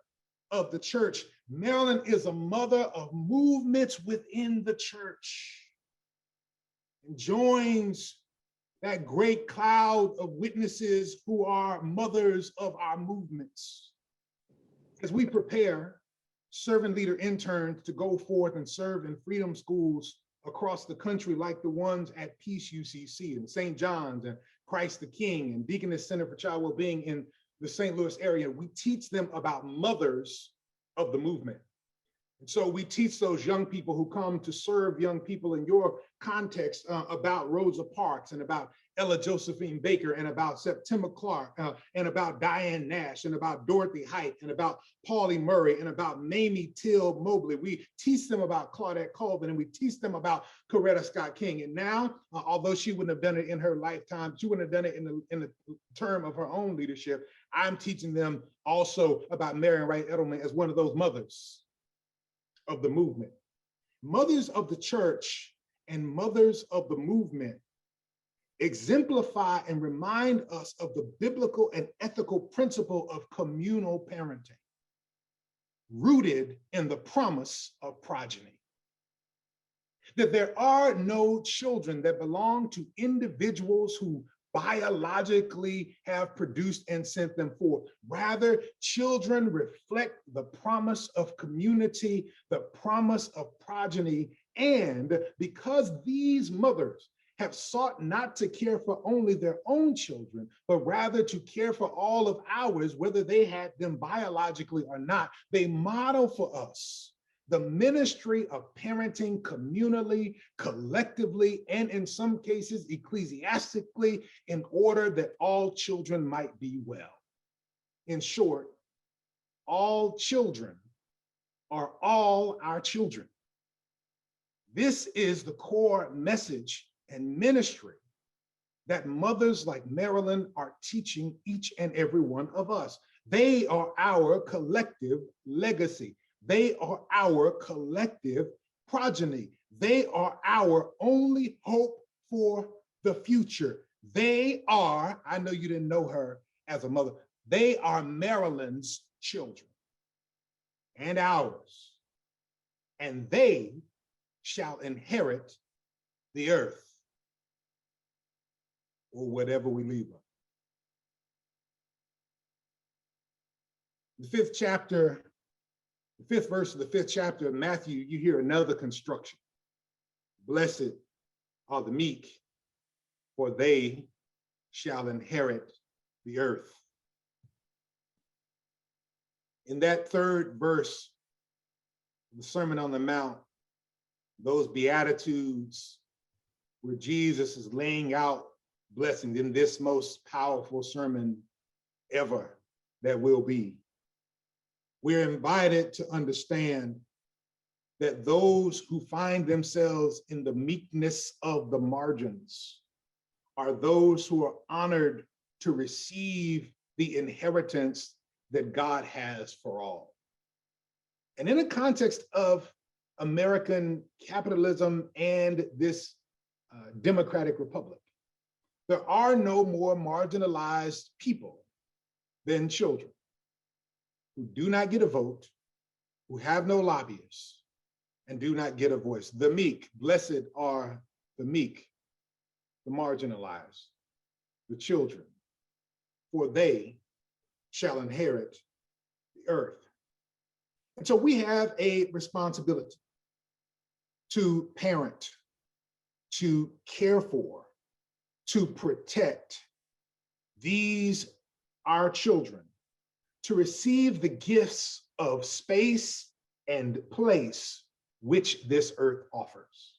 of the church. Marilyn is a mother of movements within the church, and joins that great cloud of witnesses who are mothers of our movements. As we prepare servant leader interns to go forth and serve in freedom schools across the country, like the ones at Peace UCC and St. John's and Christ the King and Deaconess Center for Child Wellbeing in the St. Louis area, we teach them about mothers of the movement. And so we teach those young people who come to serve young people in your context about Rosa Parks and about Ella Josephine Baker and about Septima Clark and about Diane Nash and about Dorothy Height and about Paulie Murray and about Mamie Till Mobley. We teach them about Claudette Colvin, and we teach them about Coretta Scott King. And now, although she wouldn't have done it in her lifetime, she wouldn't have done it in the term of her own leadership, I'm teaching them also about Marian Wright Edelman as one of those mothers of the movement. Mothers of the church and mothers of the movement exemplify and remind us of the biblical and ethical principle of communal parenting, rooted in the promise of progeny. That there are no children that belong to individuals who biologically have produced and sent them forth. Rather, children reflect the promise of community, the promise of progeny, and because these mothers have sought not to care for only their own children, but rather to care for all of ours, whether they had them biologically or not, they model for us the ministry of parenting communally, collectively, and in some cases ecclesiastically, in order that all children might be well. In short, all children are all our children. This is the core message and ministry that mothers like Marilyn are teaching each and every one of us. They are our collective legacy. They are our collective progeny. They are our only hope for the future. They are, I know you didn't know her as a mother, they are Marilyn's children and ours. And they shall inherit the earth, or whatever we leave on. The fifth verse of the fifth chapter of Matthew, you hear another construction. Blessed are the meek, for they shall inherit the earth. In that third verse of the Sermon on the Mount, those Beatitudes where Jesus is laying out blessings in this most powerful sermon ever that will be, we're invited to understand that those who find themselves in the meekness of the margins are those who are honored to receive the inheritance that God has for all. And in the context of American capitalism and this democratic republic, there are no more marginalized people than children who do not get a vote, who have no lobbyists, and do not get a voice. The meek, blessed are the meek, the marginalized, the children, for they shall inherit the earth. And so we have a responsibility to parent, to care for, to protect these, our children, to receive the gifts of space and place which this earth offers.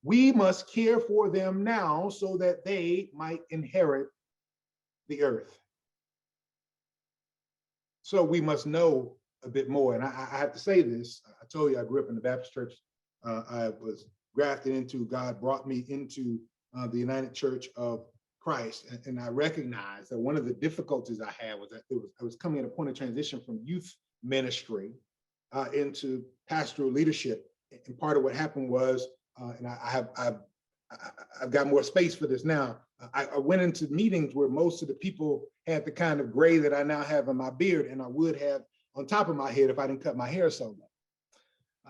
We must care for them now so that they might inherit the earth. So we must know a bit more. And I have to say this. I told you I grew up in the Baptist church. I was grafted into, God brought me into the United Church of Christ. And I recognized that one of the difficulties I had was that I was coming at a point of transition from youth ministry into pastoral leadership. And part of what happened was, and I've got more space for this now. I went into meetings where most of the people had the kind of gray that I now have in my beard, and I would have on top of my head if I didn't cut my hair so low.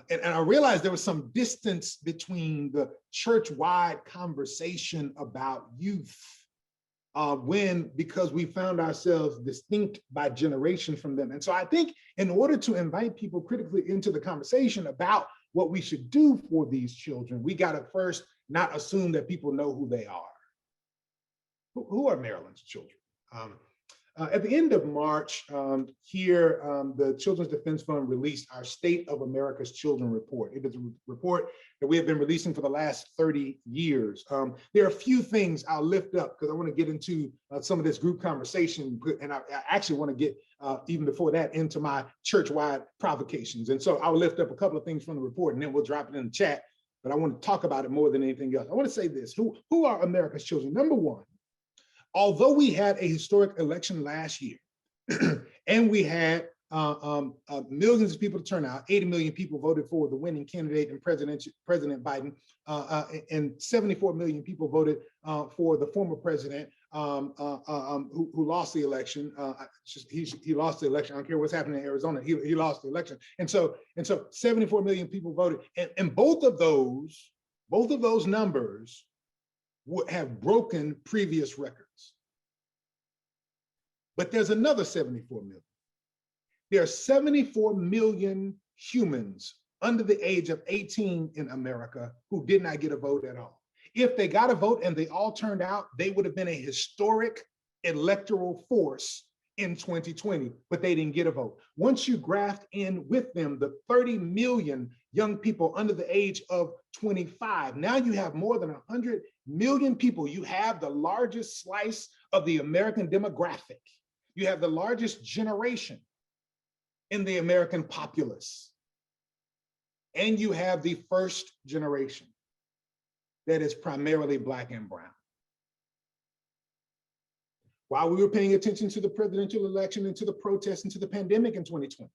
And I realized there was some distance between the church-wide conversation about youth because we found ourselves distinct by generation from them. And so I think in order to invite people critically into the conversation about what we should do for these children, we got to first not assume that people know who they are. Who are Maryland's children? At the end of March, the Children's Defense Fund released our State of America's Children report. It is a report that we have been releasing for the last 30 years. There are a few things I'll lift up because I want to get into some of this group conversation, and I actually want to get, even before that, into my church-wide provocations. And so I'll lift up a couple of things from the report, and then we'll drop it in the chat, but I want to talk about it more than anything else. I want to say this, who are America's children? Number one, although we had a historic election last year, and we had millions of people to turn out, 80 million people voted for the winning candidate and President Biden, and 74 million people voted for the former president who lost the election. He lost the election. I don't care what's happening in Arizona. He lost the election, and so 74 million people voted, and both of those numbers would have broken previous records. But there's another 74 million. There are 74 million humans under the age of 18 in America who did not get a vote at all. If they got a vote and they all turned out, they would have been a historic electoral force in 2020, but they didn't get a vote. Once you graft in with them the 30 million young people under the age of 25, now you have more than 100 million people. You have the largest slice of the American demographic. You have the largest generation in the American populace. And you have the first generation that is primarily Black and brown. While we were paying attention to the presidential election and to the protests and to the pandemic in 2020,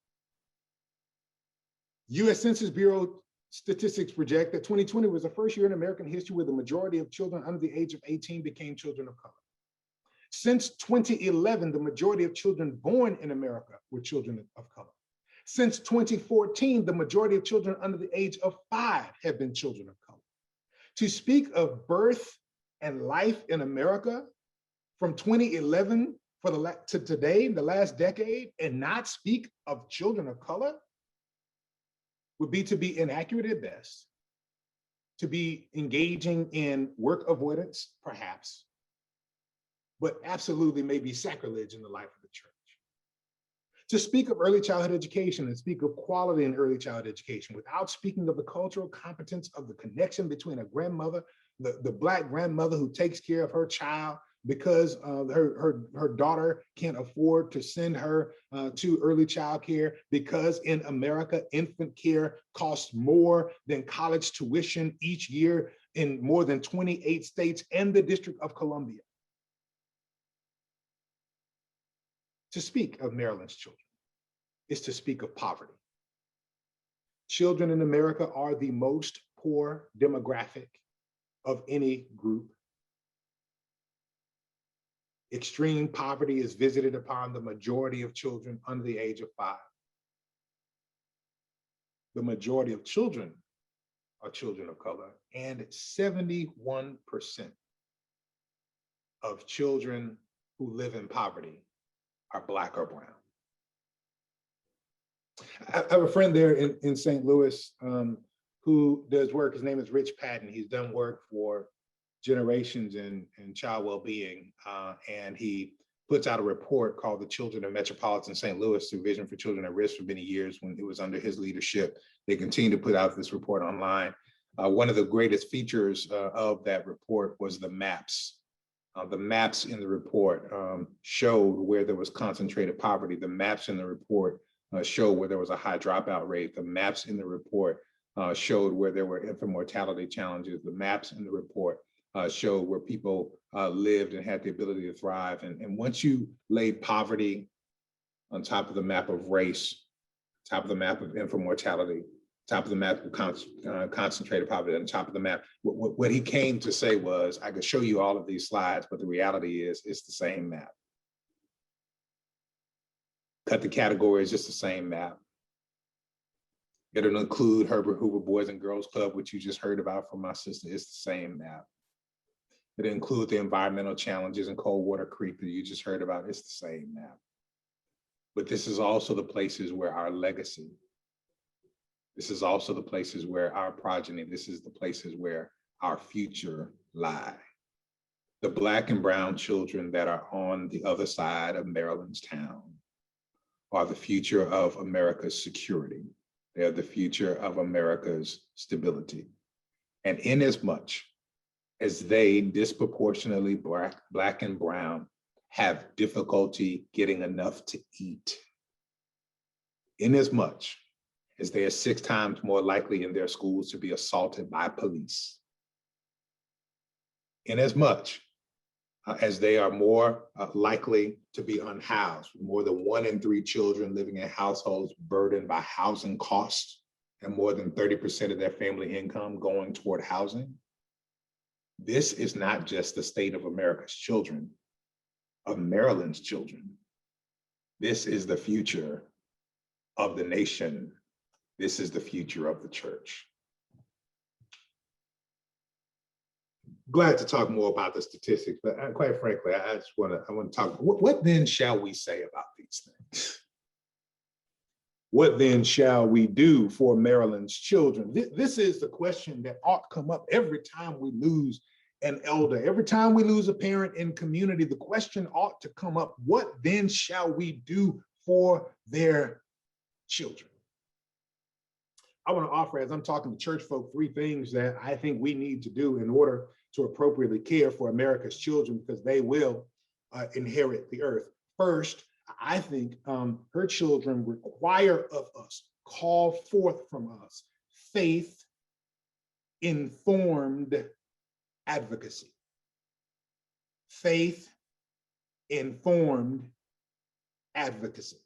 US Census Bureau statistics project that 2020 was the first year in American history where the majority of children under the age of 18 became children of color. Since 2011, the majority of children born in America were children of color. Since 2014, the majority of children under the age of 5 have been children of color. To speak of birth and life in America from 2011 to today, the last decade, and not speak of children of color would be to be inaccurate at best, to be engaging in work avoidance, perhaps, but absolutely may be sacrilege in the life of the church. To speak of early childhood education and speak of quality in early childhood education without speaking of the cultural competence of the connection between a grandmother, the Black grandmother who takes care of her child because her daughter can't afford to send her to early child care, because in America, infant care costs more than college tuition each year in more than 28 states and the District of Columbia. To speak of Maryland's children is to speak of poverty. Children in America are the most poor demographic of any group. Extreme poverty is visited upon the majority of children under the age of 5. The majority of children are children of color, and 71% of children who live in poverty are Black or brown. I have a friend there in St. Louis who does work. His name is Rich Patton. He's done work for generations in child well-being, and he puts out a report called The Children of Metropolitan St. Louis through Vision for Children at Risk for many years when it was under his leadership. They continue to put out this report online. One of the greatest features of that report was the maps. The maps in the report showed where there was concentrated poverty. The maps in the report showed where there was a high dropout rate. The maps in the report showed where there were infant mortality challenges. The maps in the report showed where people lived and had the ability to thrive. And once you lay poverty on top of the map of race, top of the map of infant mortality, top of the map of concentrated poverty, on top of the map, what he came to say was, I could show you all of these slides, but the reality is it's the same map. Cut the categories, it's the same map. It'll include Herbert Hoover Boys and Girls Club, which you just heard about from my sister. It's the same map. It'll include the environmental challenges in Coldwater Creek that you just heard about. It's the same map. But this is also the places where our legacy, this is also the places where our progeny, this is the places where our future lie. The Black and brown children that are on the other side of Maryland's town are the future of America's security. They are the future of America's stability. And inasmuch as they disproportionately Black and brown have difficulty getting enough to eat, inasmuch as they are 6 times more likely in their schools to be assaulted by police, inasmuch as they are more likely to be unhoused, more than 1 in 3 children living in households burdened by housing costs, and more than 30% of their family income going toward housing. This is not just the state of America's children, of Maryland's children. This is the future of the nation. This is the future of the church. Glad to talk more about the statistics, but quite frankly, I want to talk, what then shall we say about these things? What then shall we do for Maryland's children? This is the question that ought to come up every time we lose an elder, every time we lose a parent in community. The question ought to come up, what then shall we do for their children? I want to offer, as I'm talking to church folk, 3 things that I think we need to do in order to appropriately care for America's children, because they will inherit the earth. First, I think her children require of us, call forth from us, faith-informed advocacy. Faith-informed advocacy.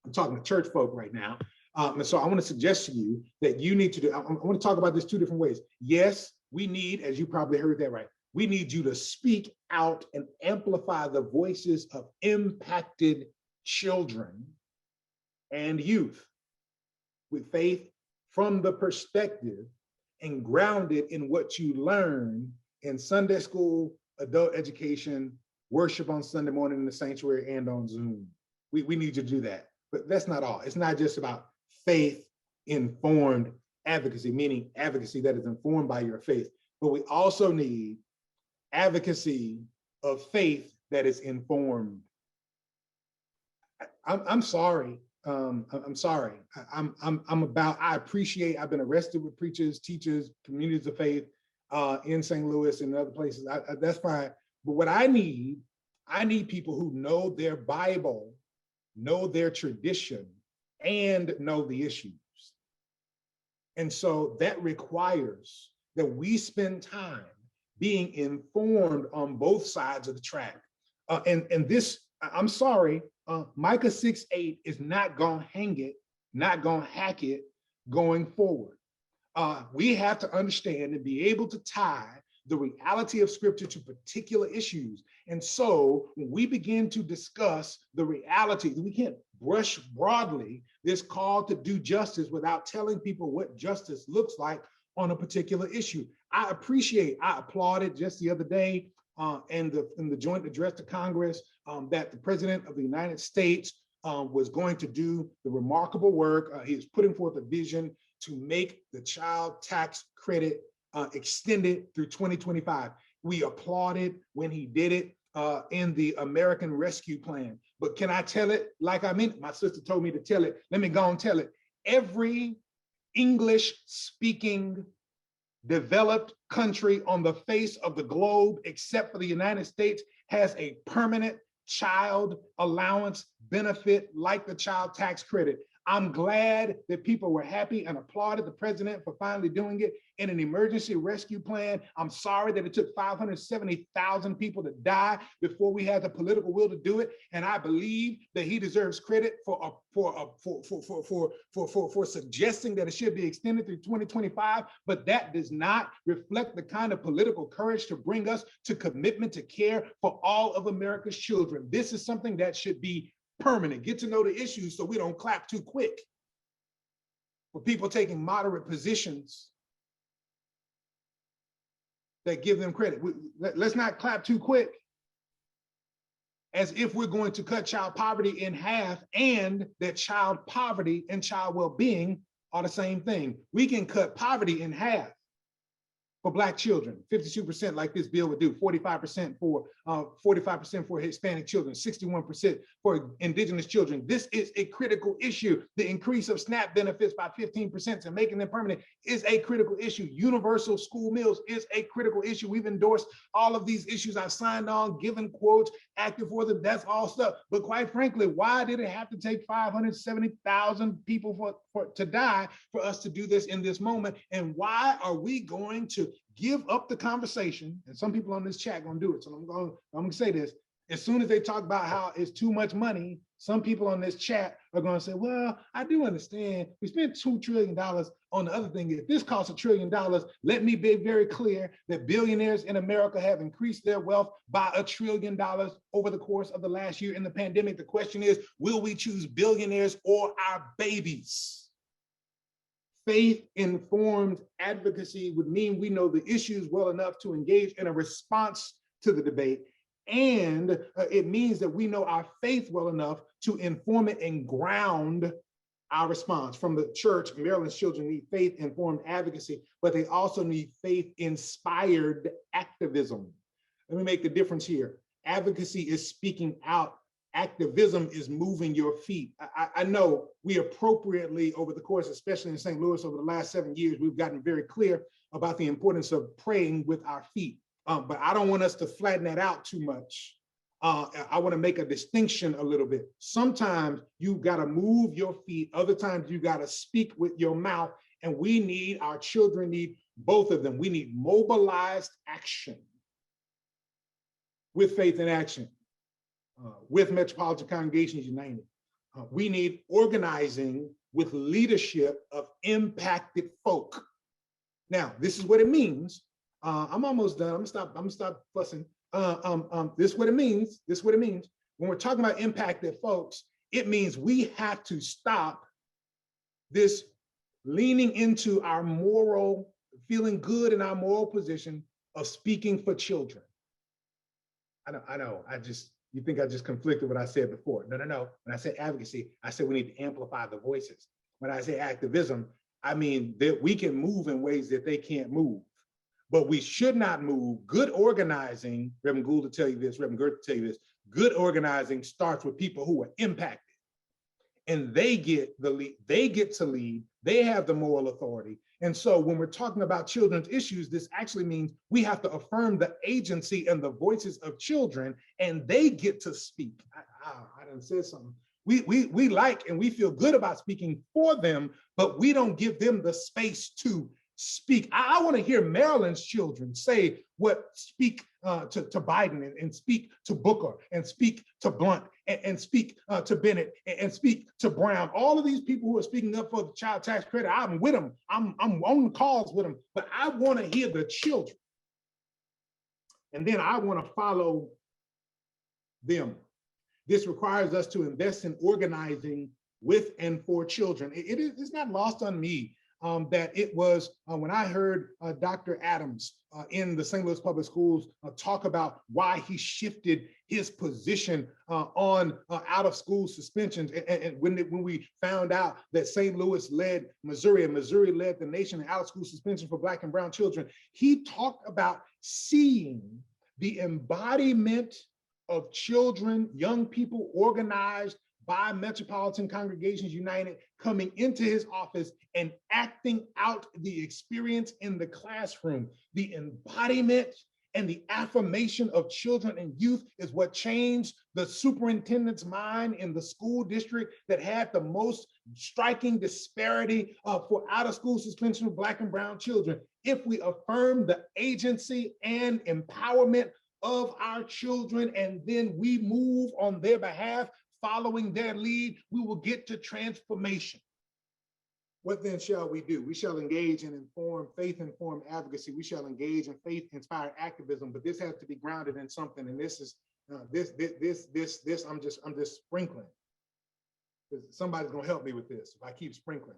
I'm talking to church folk right now. And so I want to suggest to you that you need to do, I want to talk about this 2 different ways. Yes, we need, as you probably heard that right, we need you to speak out and amplify the voices of impacted children and youth with faith from the perspective and grounded in what you learn in Sunday school, adult education, worship on Sunday morning in the sanctuary and on Zoom. We need you to do that. But that's not all. It's not just about faith-informed advocacy, meaning advocacy that is informed by your faith, but we also need advocacy of faith that is informed. I'm sorry. I'm sorry. I appreciate, I've been arrested with preachers, teachers, communities of faith in St. Louis and other places. That's fine. But what I need people who know their Bible, know their tradition, and know the issues. And so that requires that we spend time being informed on both sides of the track. And this, I'm sorry, Micah 6:8 is not gonna hang it, not gonna hack it going forward. We have to understand and be able to tie the reality of scripture to particular issues. And so when we begin to discuss the reality, we can't brush broadly this call to do justice without telling people what justice looks like on a particular issue. I applauded just the other day in the joint address to Congress that the President of the United States was going to do the remarkable work. He is putting forth a vision to make the child tax credit extended through 2025. We applauded when he did it in the American Rescue Plan. But can I tell it like I meant? My sister told me to tell it. Let me go and tell it. Every English-speaking developed country on the face of the globe, except for the United States, has a permanent child allowance benefit like the child tax credit. I'm glad that people were happy and applauded the president for finally doing it in an emergency rescue plan. I'm sorry that it took 570,000 people to die before we had the political will to do it. And I believe that he deserves credit for suggesting that it should be extended through 2025. But that does not reflect the kind of political courage to bring us to commitment to care for all of America's children. This is something that should be permanent. Get to know the issues so we don't clap too quick. For people taking moderate positions that give them credit. Let's not clap too quick as if we're going to cut child poverty in half and that child poverty and child well-being are the same thing. We can cut poverty in half for Black children, 52% like this bill would do, 45% for Hispanic children, 61% for Indigenous children. This is a critical issue. The increase of SNAP benefits by 15% and making them permanent is a critical issue. Universal school meals is a critical issue. We've endorsed all of these issues. I've signed on, given quotes, active for them. That's all stuff. But quite frankly, why did it have to take 570,000 people to die for us to do this in this moment? And why are we going to give up the conversation? And some people on this chat gonna do it. So I'm gonna say this. As soon as they talk about how it's too much money, some people on this chat are gonna say, well, I do understand. We spent $2 trillion on the other thing. If this costs $1 trillion, let me be very clear that billionaires in America have increased their wealth by $1 trillion over the course of the last year in the pandemic. The question is, will we choose billionaires or our babies? Faith-informed advocacy would mean we know the issues well enough to engage in a response to the debate. And it means that we know our faith well enough to inform it and ground our response. From the church, Maryland's children need faith-informed advocacy, but they also need faith-inspired activism. Let me make the difference here. Advocacy is speaking out. Activism is moving your feet. I know we appropriately, over the course, especially in St. Louis over the last 7 years, we've gotten very clear about the importance of praying with our feet. But I don't want us to flatten that out too much. I want to make a distinction a little bit. Sometimes you got to move your feet. Other times you got to speak with your mouth. And our children need both of them. We need mobilized action with faith in action. With Metropolitan Congregations United. We need organizing with leadership of impacted folk. Now, this is what it means. I'm almost done. I'm gonna stop fussing. This is what it means. This is what it means. When we're talking about impacted folks, It means we have to stop this leaning into our moral, feeling good in our moral position of speaking for children. I know, you think I just conflicted what I said before. No. When I said advocacy, I said we need to amplify the voices. When I say activism, I mean that we can move in ways that they can't move, but we should not move. Good organizing, Reverend Gould will tell you this, Reverend Gert will tell you this, good organizing starts with people who are impacted. And they get the lead, they get to lead, they have the moral authority. And so when we're talking about children's issues, this actually means we have to affirm the agency and the voices of children, and they get to speak. I done said something. We like and we feel good about speaking for them, but we don't give them the space to speak. I want to hear Marilyn's children say speak to Biden and speak to Booker and speak to Blunt and speak to Bennett and speak to Brown. All of these people who are speaking up for the child tax credit, I'm with them. I'm on the calls with them, but I want to hear the children. And then I want to follow them. This requires us to invest in organizing with and for children. It's not lost on me that it was when I heard Dr. Adams in the St. Louis Public Schools talk about why he shifted his position on out of school suspensions. And when we found out that St. Louis led Missouri and Missouri led the nation in out of school suspension for Black and brown children, he talked about seeing the embodiment of children, young people organized by Metropolitan Congregations United coming into his office and acting out the experience in the classroom. The embodiment and the affirmation of children and youth is what changed the superintendent's mind in the school district that had the most striking disparity for out-of-school suspension of Black and brown children. If we affirm the agency and empowerment of our children, and then we move on their behalf, following their lead, we will get to transformation. What then shall we do? We shall engage in faith-informed advocacy. We shall engage in faith-inspired activism, but this has to be grounded in something. And this is I'm just sprinkling. Somebody's gonna help me with this if I keep sprinkling.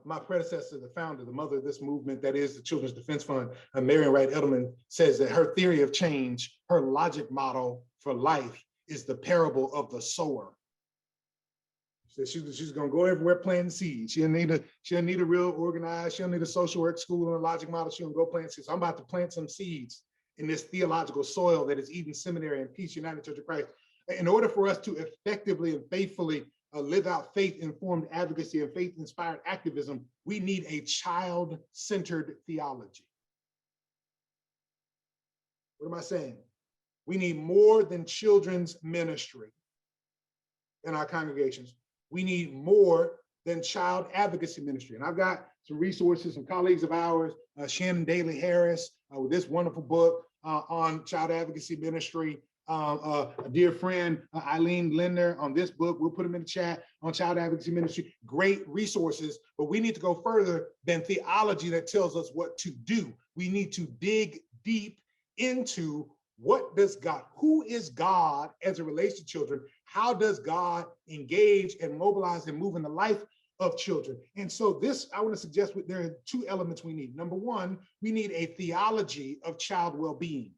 My predecessor, the founder, the mother of this movement, that is the Children's Defense Fund, Marian Wright Edelman, says that her theory of change, her logic model for life, is the parable of the sower. So she's gonna go everywhere planting seeds. She'll need a real organized, she'll need a social work school and a logic model. She'll go plant seeds. I'm about to plant some seeds in this theological soil that is Eden Seminary and Peace United Church of Christ. In order for us to effectively and faithfully live out faith-informed advocacy and faith-inspired activism, we need a child-centered theology. What am I saying? We need more than children's ministry in our congregations. We need more than child advocacy ministry. And I've got some resources, some colleagues of ours, Shannon Daly Harris, with this wonderful book on child advocacy ministry. A dear friend, Eileen Linder, on this book. We'll put them in the chat on child advocacy ministry. Great resources, but we need to go further than theology that tells us what to do. We need to dig deep into what does God, who is God as it relates to children? How does God engage and mobilize and move in the life of children? And so this, I want to suggest there are two elements we need. Number one, we need a theology of child well-being.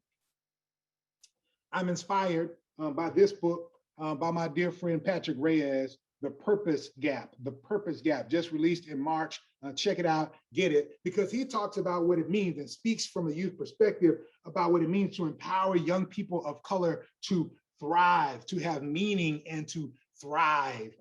I'm inspired by this book by my dear friend Patrick Reyes, The Purpose Gap, just released in March. Check it out, get it, because he talks about what it means and speaks from a youth perspective about what it means to empower young people of color to thrive, to have meaning, and to thrive.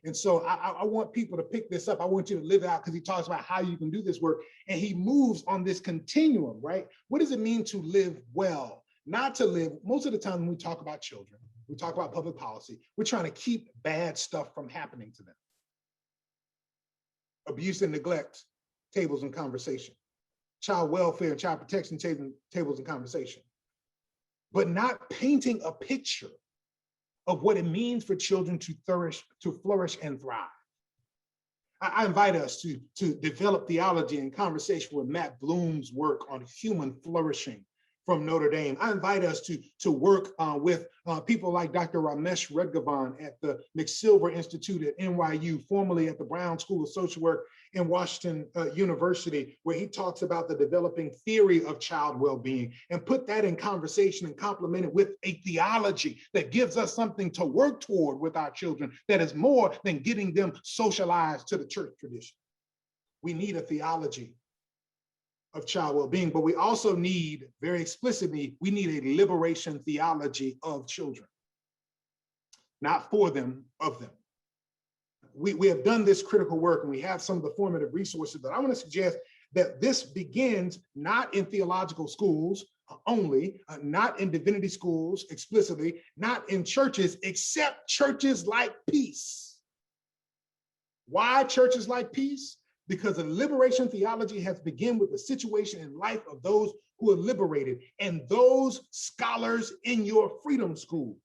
And so I want people to pick this up. I want you to live it out, because he talks about how you can do this work. And he moves on this continuum, right? What does it mean to live well? Not to live, most of the time when we talk about children, we talk about public policy, we're trying to keep bad stuff from happening to them. Abuse and neglect, tables and conversation. Child welfare and child protection, tables and conversation. But not painting a picture of what it means for children to flourish and thrive. I invite us to develop theology and conversation with Matt Bloom's work on human flourishing from Notre Dame. I invite us to work with people like Dr. Ramesh Redgavan at the McSilver Institute at NYU, formerly at the Brown School of Social Work in Washington University, where he talks about the developing theory of child well-being, and put that in conversation and complement it with a theology that gives us something to work toward with our children that is more than getting them socialized to the church tradition. We need a theology of child well-being, but we also need, very explicitly, we need a liberation theology of children. Not for them, of them. We have done this critical work and we have some of the formative resources, but I want to suggest that this begins not in theological schools only, not in divinity schools explicitly, not in churches, except churches like Peace. Why churches like Peace? Because the liberation theology has begun with the situation in life of those who are liberated, and those scholars in your freedom school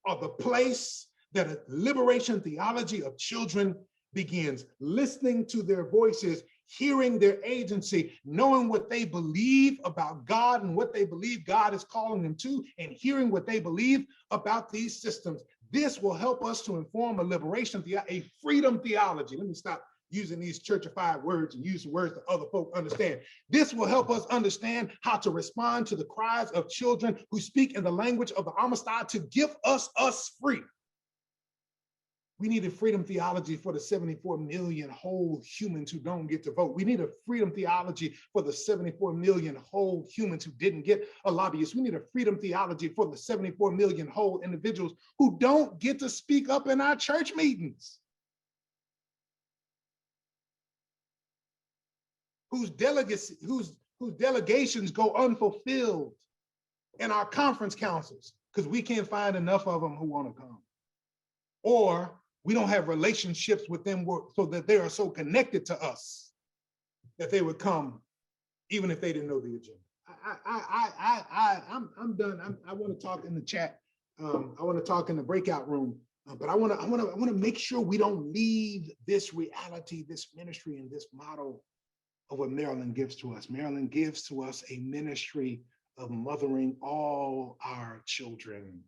are the place that a liberation theology of children begins. Listening to their voices, hearing their agency, knowing what they believe about God and what they believe God is calling them to, and hearing what they believe about these systems. This will help us to inform a liberation, a freedom theology. Let me stop using these churchified words and use words that other folk understand. This will help us understand how to respond to the cries of children who speak in the language of the Amistad to give us free. We need a freedom theology for the 74 million whole humans who don't get to vote. We need a freedom theology for the 74 million whole humans who didn't get a lobbyist. We need a freedom theology for the 74 million whole individuals who don't get to speak up in our church meetings, whose delegations go unfulfilled in our conference councils because we can't find enough of them who want to come. Or we don't have relationships with them so that they are so connected to us that they would come even if they didn't know the agenda. I'm done. I want to talk in the chat. I want to talk in the breakout room. But I want to make sure we don't leave this reality, this ministry, and this model of what Marilyn gives to us. Marilyn gives to us a ministry of mothering all our children,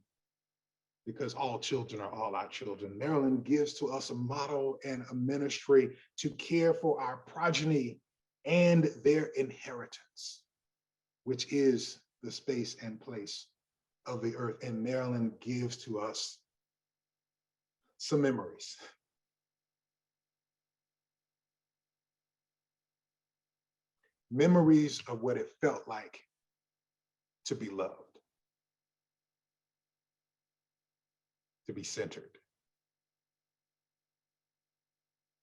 because all children are all our children. Marilyn gives to us a model and a ministry to care for our progeny and their inheritance, which is the space and place of the earth. And Marilyn gives to us some memories. Memories of what it felt like to be loved, to be centered,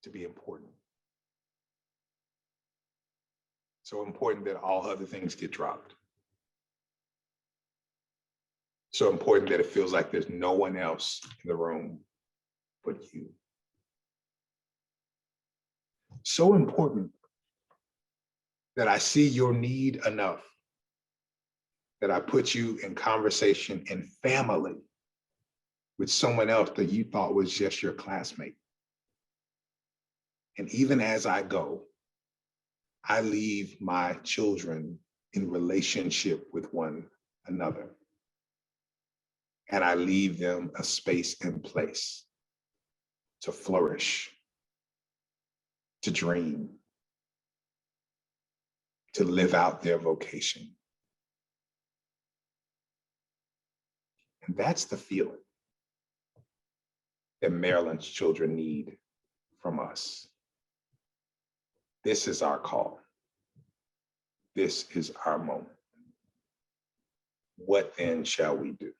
to be important. So important that all other things get dropped. So important that it feels like there's no one else in the room but you. So important that I see your need enough that I put you in conversation and family with someone else that you thought was just your classmate. And even as I go, I leave my children in relationship with one another. And I leave them a space and place to flourish, to dream, to live out their vocation. And that's the feeling that Maryland's children need from us. This is our call. This is our moment. What then shall we do?